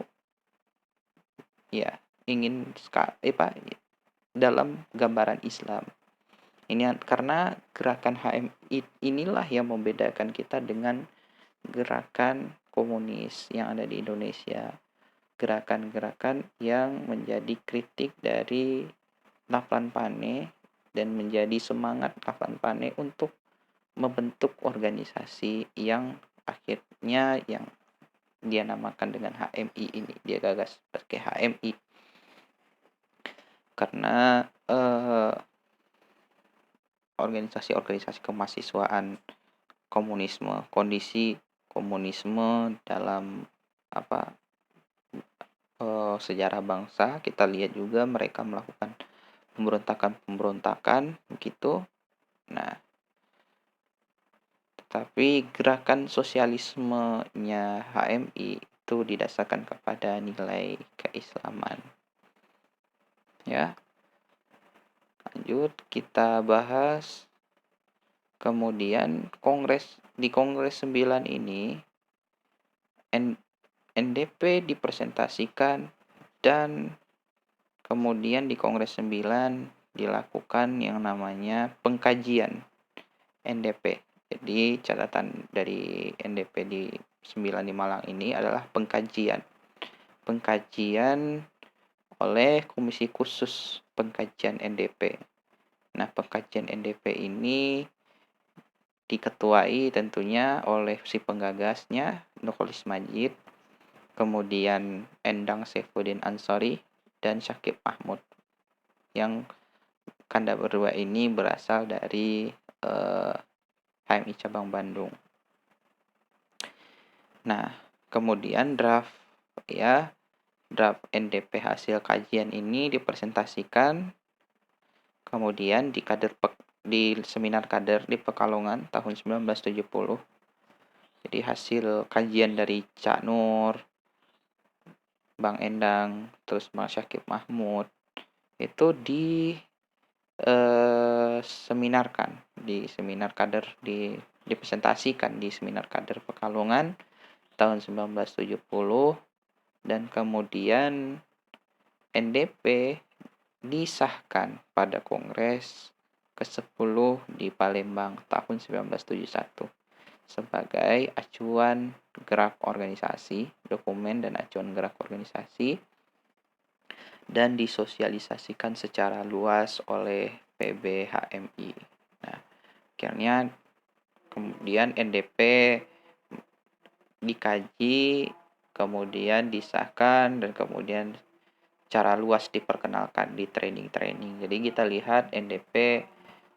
ya ingin dalam gambaran Islam. Ini karena gerakan HMI inilah yang membedakan kita dengan gerakan komunis yang ada di Indonesia. Gerakan-gerakan yang menjadi kritik dari Naflan Pane dan menjadi semangat Naflan Pane untuk membentuk organisasi yang akhirnya yang dia namakan dengan HMI ini. Dia gagas pakai HMI karena organisasi-organisasi kemahasiswaan komunisme, kondisi komunisme dalam sejarah bangsa, kita lihat juga mereka melakukan pemberontakan begitu. Nah, tetapi gerakan sosialismenya HMI itu didasarkan kepada nilai keislaman. Ya. Lanjut kita bahas. Kemudian di Kongres 9 ini NDP dipresentasikan dan kemudian di Kongres 9 dilakukan yang namanya pengkajian NDP. Jadi catatan dari NDP di 9 di Malang ini adalah pengkajian. pengkajian oleh Komisi Khusus Pengkajian NDP. Nah, pengkajian NDP ini diketuai tentunya oleh si penggagasnya, Nurholis Majid, kemudian Endang Saifuddin Ansori, dan Syakib Mahmud. Yang kanda berdua ini berasal dari HMI Cabang Bandung. Nah, kemudian draft NDP hasil kajian ini dipresentasikan kemudian di seminar kader di Pekalongan tahun 1970. Jadi hasil kajian dari Cak Nur, Bang Endang, terus Bang Syakib Mahmud itu seminarkan di seminar kader, dipresentasikan di seminar kader Pekalongan tahun 1970, dan kemudian NDP disahkan pada Kongres ke-10 di Palembang tahun 1971 sebagai acuan gerak organisasi, dokumen dan acuan gerak organisasi, dan disosialisasikan secara luas oleh PBHMI. Nah, akhirnya kemudian NDP dikaji, kemudian disahkan, dan kemudian secara luas diperkenalkan di training-training. Jadi kita lihat NDP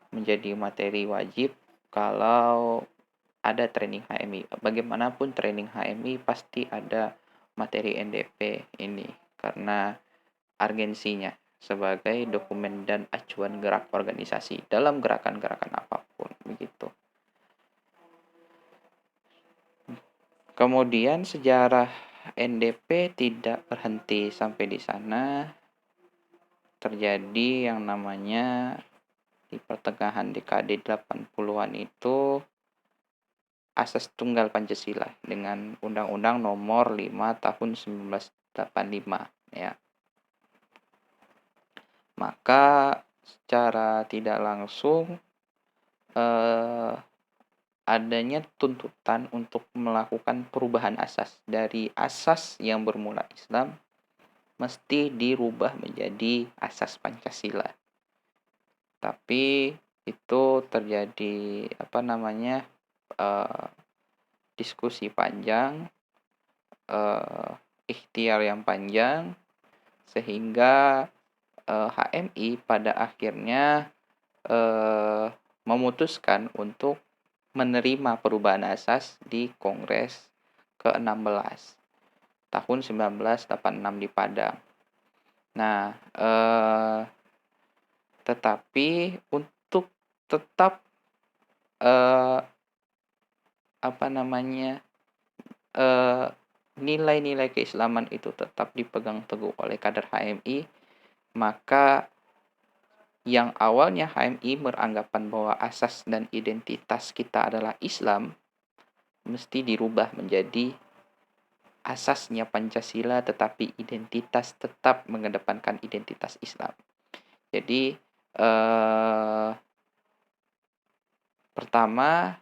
menjadi materi wajib kalau ada training HMI. Bagaimanapun training HMI pasti ada materi NDP ini karena urgensinya sebagai dokumen dan acuan gerak organisasi dalam gerakan-gerakan apapun begitu. Kemudian sejarah NDP tidak berhenti sampai di sana. Terjadi yang namanya di pertengahan dekade 80-an itu asas tunggal Pancasila dengan Undang-Undang Nomor 5 Tahun 1985 ya. Maka secara tidak langsung adanya tuntutan untuk melakukan perubahan asas dari asas yang bermula Islam mesti dirubah menjadi asas Pancasila. Tapi itu terjadi diskusi panjang, ikhtiar yang panjang, sehingga HMI pada akhirnya memutuskan untuk menerima perubahan asas di Kongres ke-16 tahun 1986 di Padang. Nah, tetapi untuk tetap nilai-nilai keislaman itu tetap dipegang teguh oleh kader HMI, maka yang awalnya HMI beranggapan bahwa asas dan identitas kita adalah Islam, mesti dirubah menjadi asasnya Pancasila tetapi identitas tetap mengedepankan identitas Islam. Jadi pertama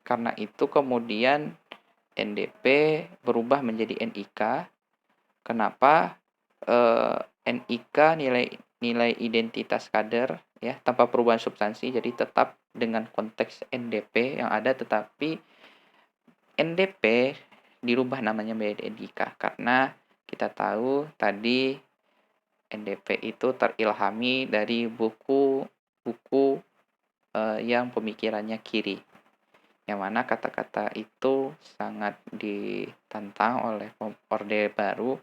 karena itu kemudian NDP berubah menjadi NIK. Kenapa? NIK nilai identitas kader ya tanpa perubahan substansi, jadi tetap dengan konteks NDP yang ada, tetapi NDP dirubah namanya menjadi NIK karena kita tahu tadi NDP itu terilhami dari buku yang pemikirannya kiri, yang mana kata-kata itu sangat ditantang oleh Orde Baru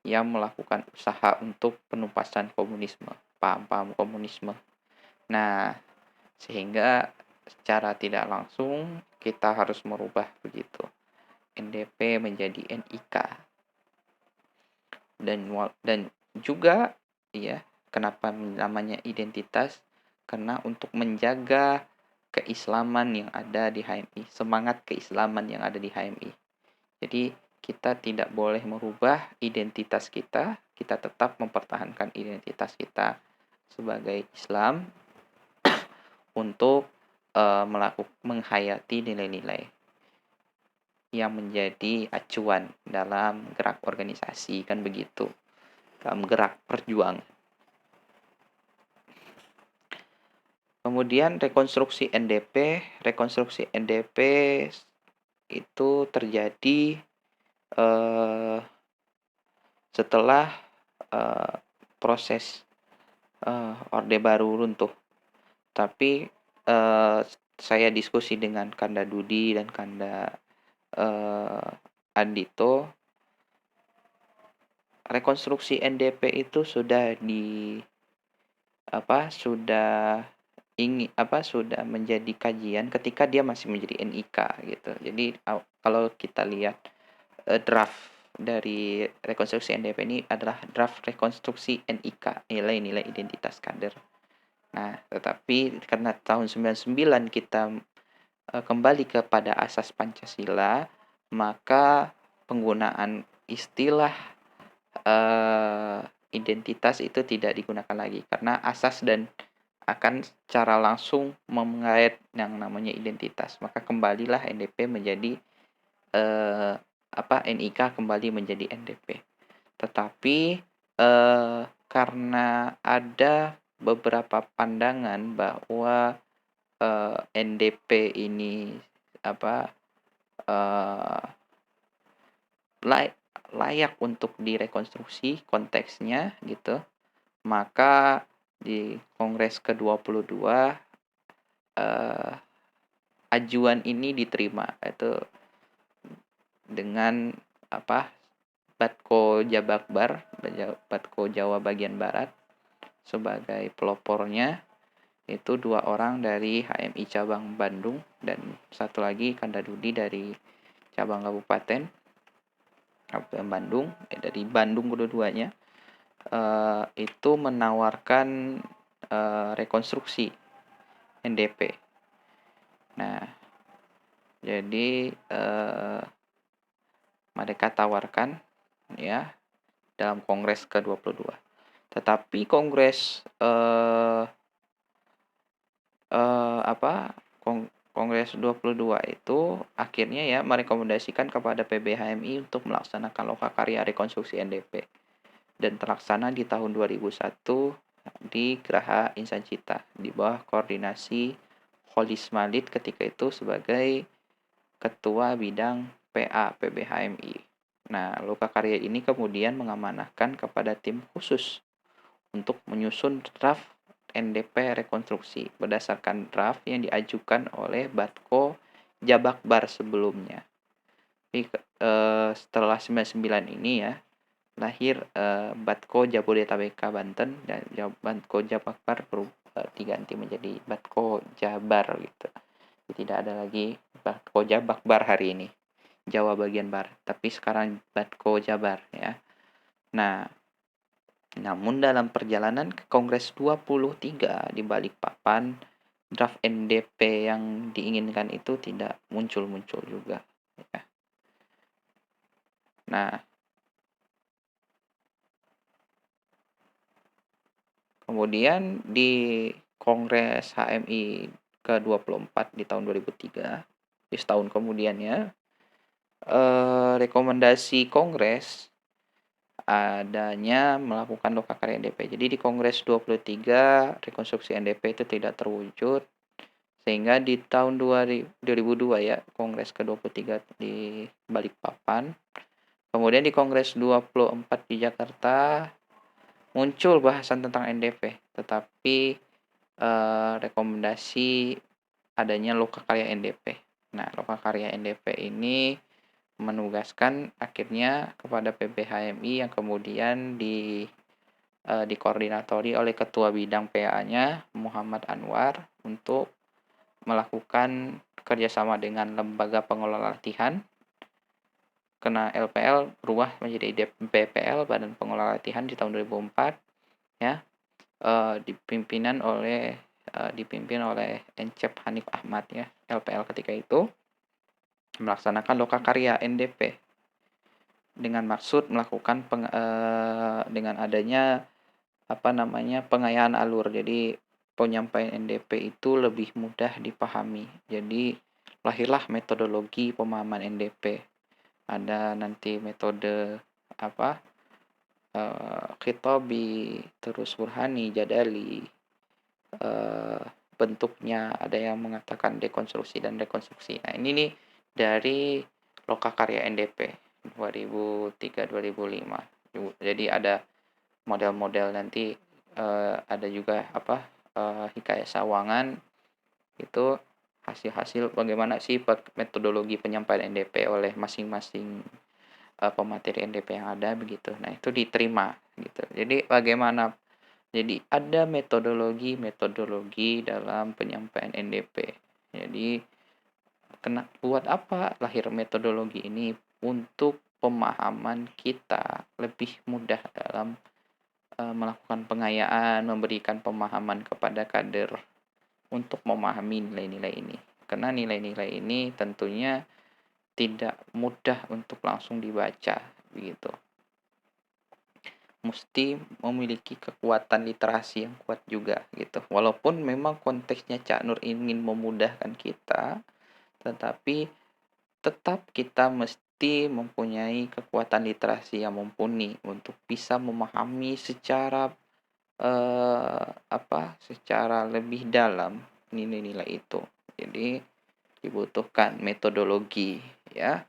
yang melakukan usaha untuk penumpasan komunisme, paham-paham komunisme. Nah, sehingga secara tidak langsung kita harus merubah begitu. NDP menjadi NIK. Dan juga ya, kenapa namanya identitas? Karena untuk menjaga keislaman yang ada di HMI, semangat keislaman yang ada di HMI. Jadi kita tidak boleh merubah identitas kita, kita tetap mempertahankan identitas kita sebagai Islam untuk menghayati nilai-nilai. yang menjadi acuan dalam gerak organisasi, kan begitu, dalam gerak perjuangan. Kemudian rekonstruksi NDP itu terjadi setelah proses Orde Baru runtuh. Tapi saya diskusi dengan Kanda Dudi dan Kanda Andito, rekonstruksi NDP itu sudah sudah menjadi kajian ketika dia masih menjadi NIK gitu. Jadi kalau kita lihat draft dari rekonstruksi NDP ini adalah draft rekonstruksi NIK, nilai-nilai identitas kader. Nah, tetapi karena tahun 99 kita kembali kepada asas Pancasila, maka penggunaan istilah identitas itu tidak digunakan lagi karena asas dan akan secara langsung mengait yang namanya identitas. Maka kembalilah NDP menjadi NIK kembali menjadi NDP. Tetapi karena ada beberapa pandangan bahwa NDP ini layak untuk direkonstruksi konteksnya gitu, maka di Kongres ke-22 ajuan ini diterima, itu dengan Batko Jabakbar, Batko Jawa bagian Barat sebagai pelopornya, itu 2 orang dari HMI cabang Bandung dan satu lagi Kanda Dudi dari cabang Kabupaten Bandung, dari Bandung kedua-duanya, itu menawarkan rekonstruksi NDP. Nah, jadi mereka tawarkan ya dalam Kongres ke-22. Tetapi Kongres Kongres 22 itu akhirnya ya merekomendasikan kepada PBHMI untuk melaksanakan lokakarya rekonstruksi NDP dan terlaksana di tahun 2001 di Geraha Insan Cita di bawah koordinasi Kholis Malid ketika itu sebagai Ketua Bidang PA PBHMI. Nah, lokakarya ini kemudian mengamanahkan kepada tim khusus untuk menyusun draft NDP rekonstruksi berdasarkan draft yang diajukan oleh Batko Jabakbar sebelumnya. Jadi, setelah 99 ini ya, lahir Batko Jabodetabek Banten dan Batko Jabakbar diganti menjadi Batko Jabar gitu. Jadi tidak ada lagi Batko Jabakbar hari ini, Jawa bagian Barat, tapi sekarang Batko Jabar ya. Nah, namun dalam perjalanan ke Kongres 23 di Balikpapan, draft NDP yang diinginkan itu tidak muncul-muncul juga ya. Nah, kemudian di Kongres HMI ke-24 di tahun 2003, di setahun kemudiannya, rekomendasi Kongres adanya melakukan lokakarya NDP. Jadi di Kongres 23 rekonstruksi NDP itu tidak terwujud, sehingga di tahun 2002 ya, Kongres ke-23 di Balikpapan, kemudian di Kongres 24 di Jakarta muncul bahasan tentang NDP, tetapi rekomendasi adanya lokakarya NDP. Nah, lokakarya NDP ini menugaskan akhirnya kepada PBHMI yang kemudian dikoordinatori oleh Ketua Bidang PA-nya Muhammad Anwar untuk melakukan kerjasama dengan lembaga pengelola latihan, kena LPL berubah menjadi BPL, Badan Pengelola Latihan di tahun 2004 ya, dipimpin oleh Encep Hanif Ahmad ya, LPL ketika itu melaksanakan lokakarya NDP dengan maksud melakukan dengan adanya pengayaan alur. Jadi penyampaian NDP itu lebih mudah dipahami. Jadi lahirlah metodologi pemahaman NDP. Ada nanti metode apa? Khitobi, terus Burhani, Jadali, bentuknya ada yang mengatakan dekonstruksi dan rekonstruksi. Nah, ini nih dari Lokakarya NDP 2003-2005. Jadi ada model-model nanti, ada juga Hikayat Sawangan, itu hasil-hasil bagaimana sih metodologi penyampaian NDP oleh masing-masing pemateri NDP yang ada begitu. Nah, itu diterima gitu. Jadi ada metodologi dalam penyampaian NDP. Jadi buat apa lahir metodologi ini? Untuk pemahaman kita lebih mudah dalam melakukan pengayaan, memberikan pemahaman kepada kader untuk memahami nilai-nilai ini. Karena nilai-nilai ini tentunya tidak mudah untuk langsung dibaca begitu. Mesti memiliki kekuatan literasi yang kuat juga gitu. Walaupun memang konteksnya Cak Nur ingin memudahkan kita, tetapi tetap kita mesti mempunyai kekuatan literasi yang mumpuni untuk bisa memahami secara secara lebih dalam nilai-nilai itu. Jadi dibutuhkan metodologi ya.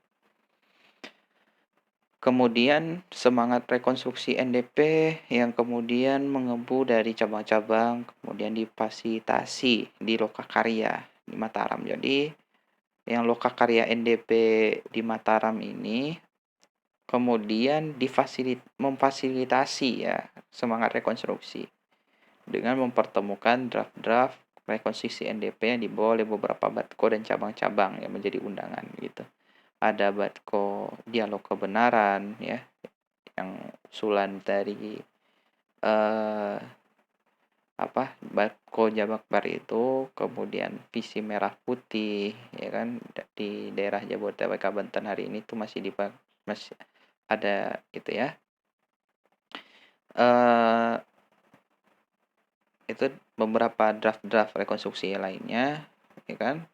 Kemudian semangat rekonstruksi NDP yang kemudian mengebu dari cabang-cabang, kemudian difasilitasi di Lokakarya di Mataram. Jadi yang Lokakarya NDP di Mataram ini kemudian memfasilitasi ya semangat rekonstruksi dengan mempertemukan draft-draft rekonstruksi NDP yang dibawa oleh beberapa batko dan cabang-cabang yang menjadi undangan gitu. Ada batko dialog kebenaran ya, yang usulan dari batko Jabakbar itu, kemudian visi merah putih ya kan, di daerah Jabodetabek Banten hari ini tuh masih ada gitu ya. Itu beberapa draft rekonstruksi lainnya ya kan,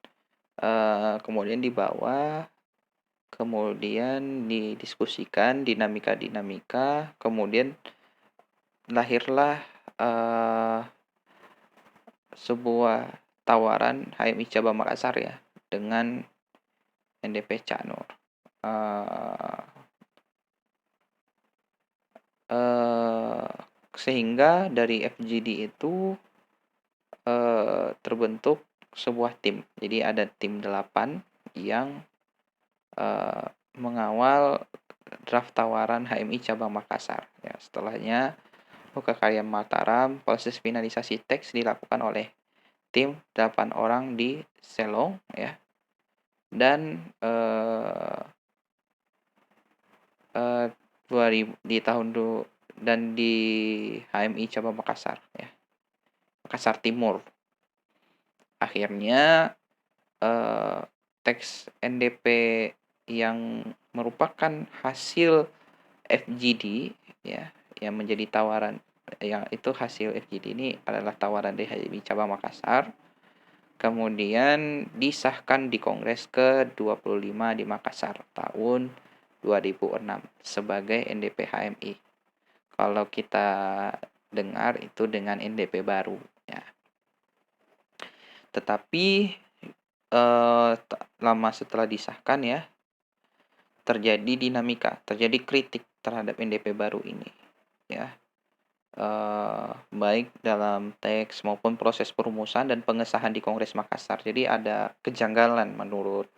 kemudian dibawa, kemudian didiskusikan dinamika, kemudian lahirlah sebuah tawaran HMI Cabang Makassar ya dengan NDP Cak Nur. Sehingga dari FGD itu terbentuk sebuah tim. Jadi ada tim 8 yang mengawal draft tawaran HMI Cabang Makassar. Ya, setelahnya Lokakarya Mataram, proses finalisasi teks dilakukan oleh tim 8 orang di Selong ya. Dan di HMI Cabang Makassar ya. Makassar Timur. Akhirnya teks NDP yang merupakan hasil FGD ya, yang menjadi tawaran, yang itu hasil FGD ini adalah tawaran dari HMI Cabang Makassar, kemudian disahkan di Kongres ke-25 di Makassar tahun 2006 sebagai NDP HMI. Kalau kita dengar itu dengan NDP baru ya. Tetapi lama setelah disahkan ya, terjadi dinamika, terjadi kritik terhadap NDP baru ini ya, baik dalam teks maupun proses perumusan dan pengesahan di Kongres Makassar. Jadi ada kejanggalan menurut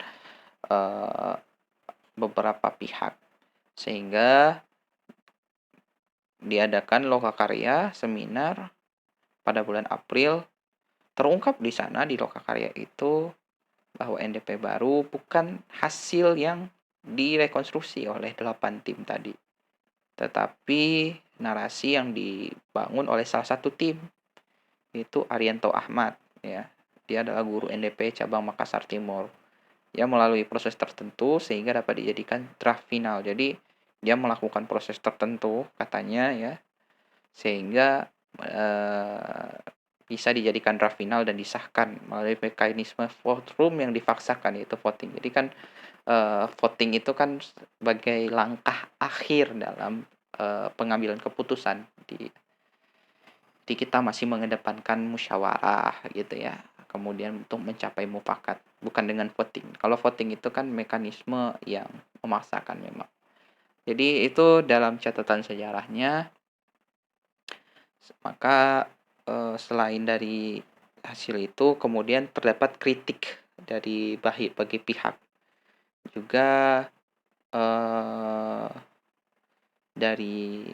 beberapa pihak, sehingga diadakan Lokakarya seminar pada bulan April. Terungkap di sana di Lokakarya itu bahwa NDP baru bukan hasil yang direkonstruksi oleh 8 tim tadi, tetapi narasi yang dibangun oleh salah satu tim, yaitu Arianto Ahmad ya. Dia adalah guru NDP cabang Makassar Timur. Ya, melalui proses tertentu sehingga dapat dijadikan draft final. Jadi dia melakukan proses tertentu katanya ya, sehingga bisa dijadikan draft final dan disahkan melalui mekanisme vote room yang dipaksakan, yaitu voting. Jadi kan voting itu kan sebagai langkah akhir dalam pengambilan keputusan di kita masih mengedepankan musyawarah gitu ya. Kemudian untuk mencapai mufakat, bukan dengan voting. Kalau voting itu kan mekanisme yang memaksakan memang. Jadi itu dalam catatan sejarahnya. Maka selain dari hasil itu kemudian terdapat kritik dari bagi pihak juga, eh, dari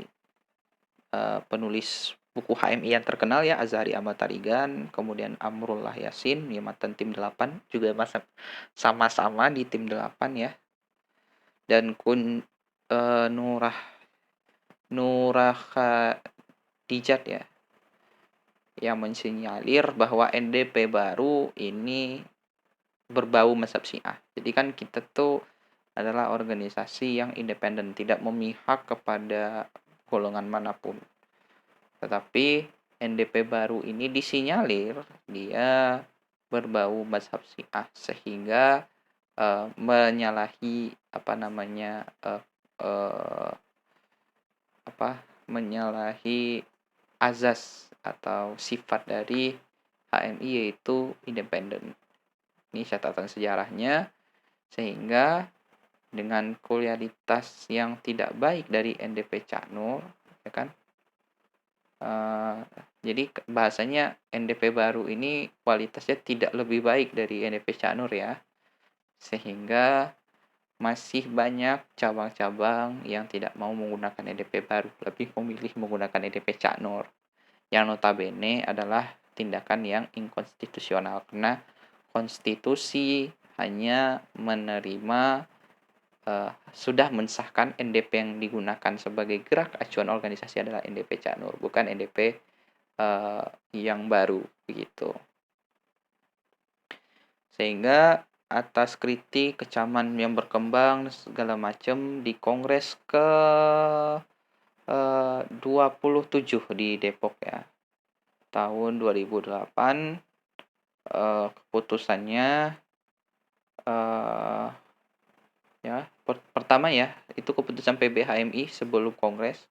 penulis buku HMI yang terkenal ya, Azhari Ahmad Tarigan, kemudian Amrullah Yasin, ya mantan tim 8 juga sama-sama di tim 8 ya, dan Nurah Nurah Khadijat ya, yang mensinyalir bahwa NDP baru ini berbau mazhab Syiah. Jadi kan kita tuh adalah organisasi yang independen, tidak memihak kepada golongan manapun. Tetapi NDP baru ini disinyalir dia berbau mazhab Syiah sehingga menyalahi eh, menyalahi azas atau sifat dari HMI, yaitu independen. Ini catatan sejarahnya, sehingga dengan kualitas yang tidak baik dari NDP Cak Nur, ya kan? Jadi bahasanya NDP baru ini kualitasnya tidak lebih baik dari NDP Cak Nur ya, sehingga masih banyak cabang-cabang yang tidak mau menggunakan NDP baru, lebih memilih menggunakan NDP Cak Nur, yang notabene adalah tindakan yang inkonstitusional karena konstitusi hanya menerima sudah mensahkan NDP yang digunakan sebagai gerak acuan organisasi adalah NDP Cak Nur, bukan NDP yang baru begitu. Sehingga atas kritik, kecaman yang berkembang segala macam di Kongres ke 27 di Depok ya, tahun 2008, keputusannya ya pertama ya itu keputusan PBHMI sebelum Kongres,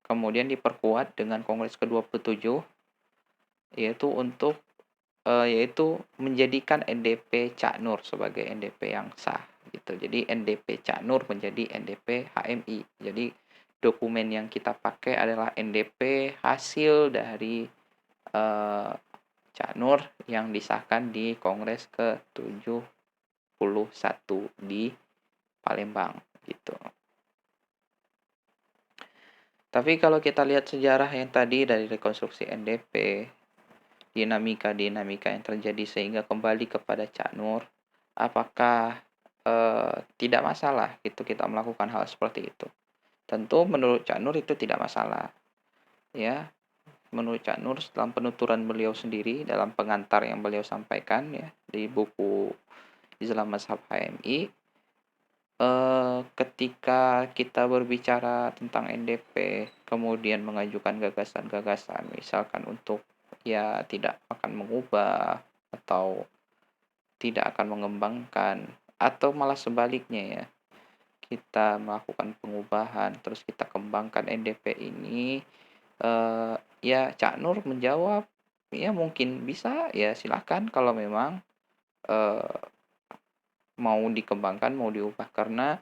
kemudian diperkuat dengan Kongres ke-27, yaitu menjadikan NDP Cak Nur sebagai NDP yang sah gitu. Jadi NDP Cak Nur menjadi NDP HMI. Jadi dokumen yang kita pakai adalah NDP hasil dari Cak Nur yang disahkan di Kongres ke-71 di Palembang gitu. Tapi kalau kita lihat sejarah yang tadi dari rekonstruksi NDP, dinamika-dinamika yang terjadi sehingga kembali kepada Cak Nur, apakah tidak masalah gitu kita melakukan hal seperti itu? Tentu menurut Cak Nur itu tidak masalah. Ya, menurut Cak Nur dalam penuturan beliau sendiri dalam pengantar yang beliau sampaikan ya di buku Islam Mazhab HMI, ketika kita berbicara tentang NDP kemudian mengajukan gagasan-gagasan misalkan untuk ya tidak akan mengubah atau tidak akan mengembangkan, atau malah sebaliknya ya, kita melakukan pengubahan terus kita kembangkan NDP ini, ya Cak Nur menjawab ya mungkin bisa ya silakan kalau memang mau dikembangkan, mau diubah, karena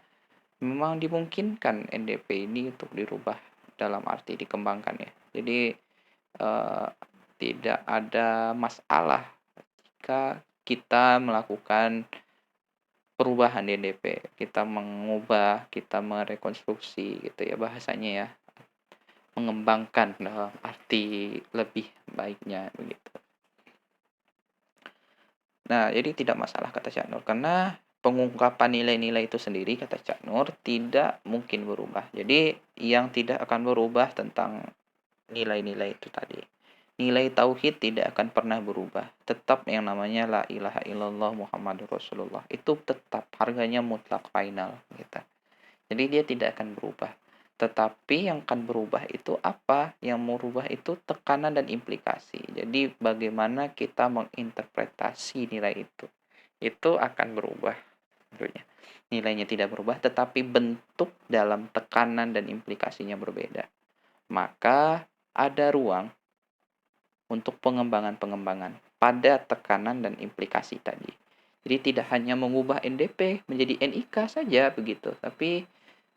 memang dimungkinkan NDP ini untuk dirubah dalam arti dikembangkan ya. Jadi tidak ada masalah jika kita melakukan perubahan di NDP, kita mengubah, kita merekonstruksi gitu ya bahasanya ya, mengembangkan dalam arti lebih baiknya begitu. Nah, jadi tidak masalah kata Cak Nur, karena pengungkapan nilai-nilai itu sendiri kata Cak Nur tidak mungkin berubah. Jadi yang tidak akan berubah tentang nilai-nilai itu tadi. Nilai tauhid tidak akan pernah berubah. Tetap yang namanya la ilaha illallah Muhammadur Rasulullah. Itu tetap harganya mutlak final gitu. Jadi dia tidak akan berubah. Tetapi yang akan berubah itu apa? Yang merubah itu tekanan dan implikasi. Jadi bagaimana kita menginterpretasi nilai itu. Itu akan berubah tentunya. Nilainya tidak berubah, tetapi bentuk dalam tekanan dan implikasinya berbeda. Maka ada ruang untuk pengembangan-pengembangan pada tekanan dan implikasi tadi. Jadi tidak hanya mengubah NDP menjadi NIK saja begitu, tapi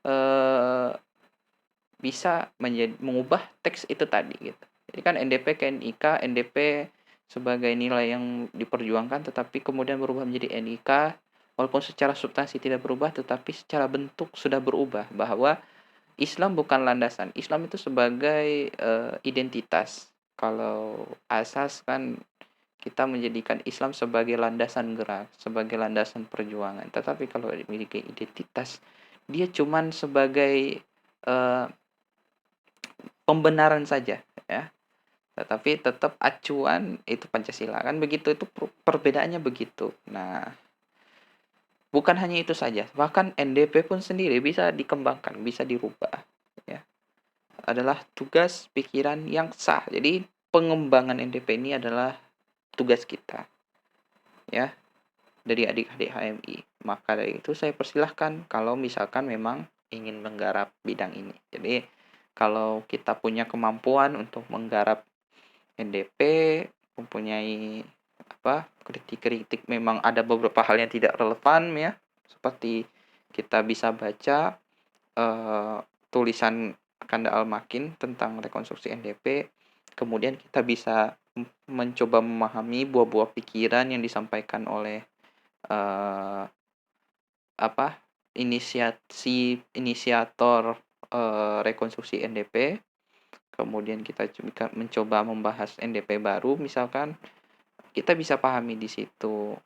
eh, bisa mengubah teks itu tadi gitu. Jadi kan NDP ke NIK, NDP sebagai nilai yang diperjuangkan tetapi kemudian berubah menjadi NIK, walaupun secara substansi tidak berubah tetapi secara bentuk sudah berubah, bahwa Islam bukan landasan. Islam itu sebagai identitas. Kalau asas kan kita menjadikan Islam sebagai landasan gerak, sebagai landasan perjuangan. Tetapi kalau memiliki identitas, dia cuman sebagai eh, pembenaran saja, ya. Tetapi tetap acuan itu Pancasila kan begitu, itu perbedaannya begitu. Nah, bukan hanya itu saja, bahkan NDP pun sendiri bisa dikembangkan, bisa dirubah, ya. Adalah tugas pikiran yang sah. Jadi pengembangan NDP ini adalah tugas kita, ya, dari adik-adik HMI. Maka dari itu saya persilahkan kalau misalkan memang ingin menggarap bidang ini. Jadi kalau kita punya kemampuan untuk menggarap NDP, mempunyai kritik-kritik, memang ada beberapa hal yang tidak relevan, ya, seperti kita bisa baca tulisan Kanda Al-Makin tentang rekonstruksi NDP, kemudian kita bisa mencoba memahami buah-buah pikiran yang disampaikan oleh eh, inisiator rekonstruksi NDP. Kemudian kita juga mencoba membahas NDP baru, misalkan kita bisa pahami di situ.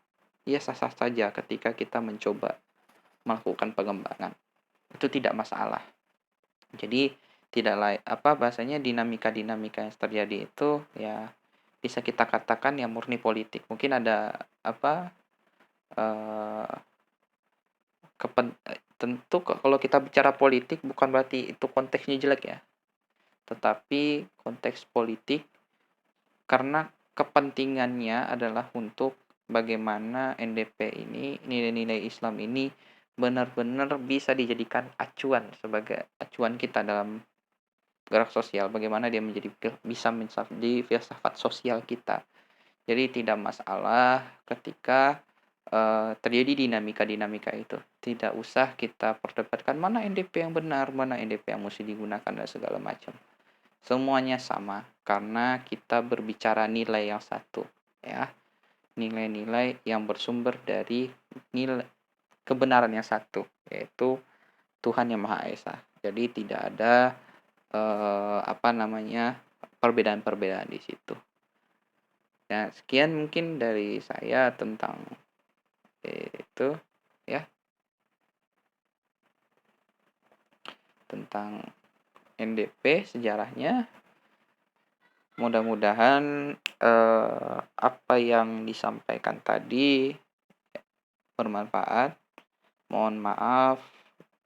Ya, sah-sah saja ketika kita mencoba melakukan pengembangan. Itu tidak masalah. Jadi tidak bahasanya dinamika-dinamika yang terjadi itu ya bisa kita katakan yang murni politik. Mungkin ada eh, tentu kalau kita bicara politik bukan berarti itu konteksnya jelek, ya. Tetapi konteks politik karena kepentingannya adalah untuk bagaimana NDP ini, nilai-nilai Islam ini benar-benar bisa dijadikan acuan sebagai acuan kita dalam gerak sosial, bagaimana dia bisa menjadi filsafat sosial kita. Jadi tidak masalah ketika terjadi dinamika-dinamika itu. Tidak usah kita perdebatkan mana NDP yang benar, mana NDP yang mesti digunakan dan segala macam. Semuanya sama karena kita berbicara nilai yang satu, ya. Nilai-nilai yang bersumber dari nilai kebenaran yang satu, yaitu Tuhan Yang Maha Esa. Jadi tidak ada perbedaan-perbedaan di situ. Ya, sekian mungkin dari saya tentang itu, ya, tentang NDP sejarahnya. Mudah-mudahan apa yang disampaikan tadi bermanfaat. Mohon maaf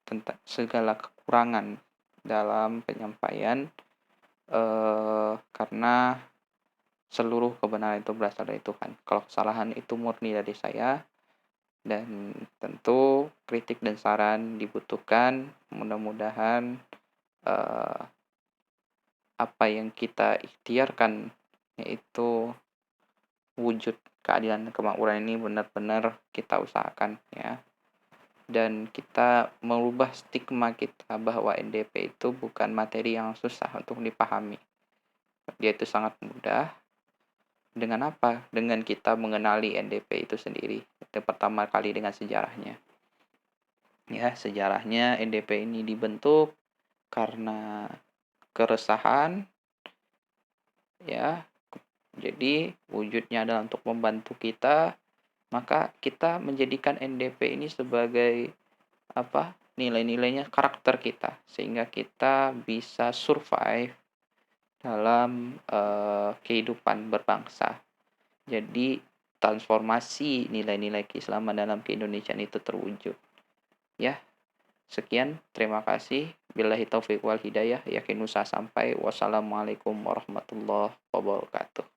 tentang segala kekurangan dalam penyampaian karena seluruh kebenaran itu berasal dari Tuhan. Kalau kesalahan itu murni dari saya, dan tentu kritik dan saran dibutuhkan. Mudah-mudahan apa yang kita ikhtiarkan, yaitu wujud keadilan dan kemakmuran ini benar-benar kita usahakan, ya. Dan kita merubah stigma kita bahwa NDP itu bukan materi yang susah untuk dipahami. Dia itu sangat mudah. Dengan apa? Dengan kita mengenali NDP itu sendiri. Itu pertama kali dengan sejarahnya. Ya, sejarahnya NDP ini dibentuk karena keresahan, ya. Jadi wujudnya adalah untuk membantu kita, maka kita menjadikan NDP ini sebagai nilai-nilainya karakter kita, sehingga kita bisa survive dalam kehidupan berbangsa. Jadi transformasi nilai-nilai keislaman dalam keindonesiaan itu terwujud, ya. Sekian, terima kasih. Billahi taufiq wal hidayah. Yakin usaha sampai. Wassalamualaikum warahmatullahi wabarakatuh.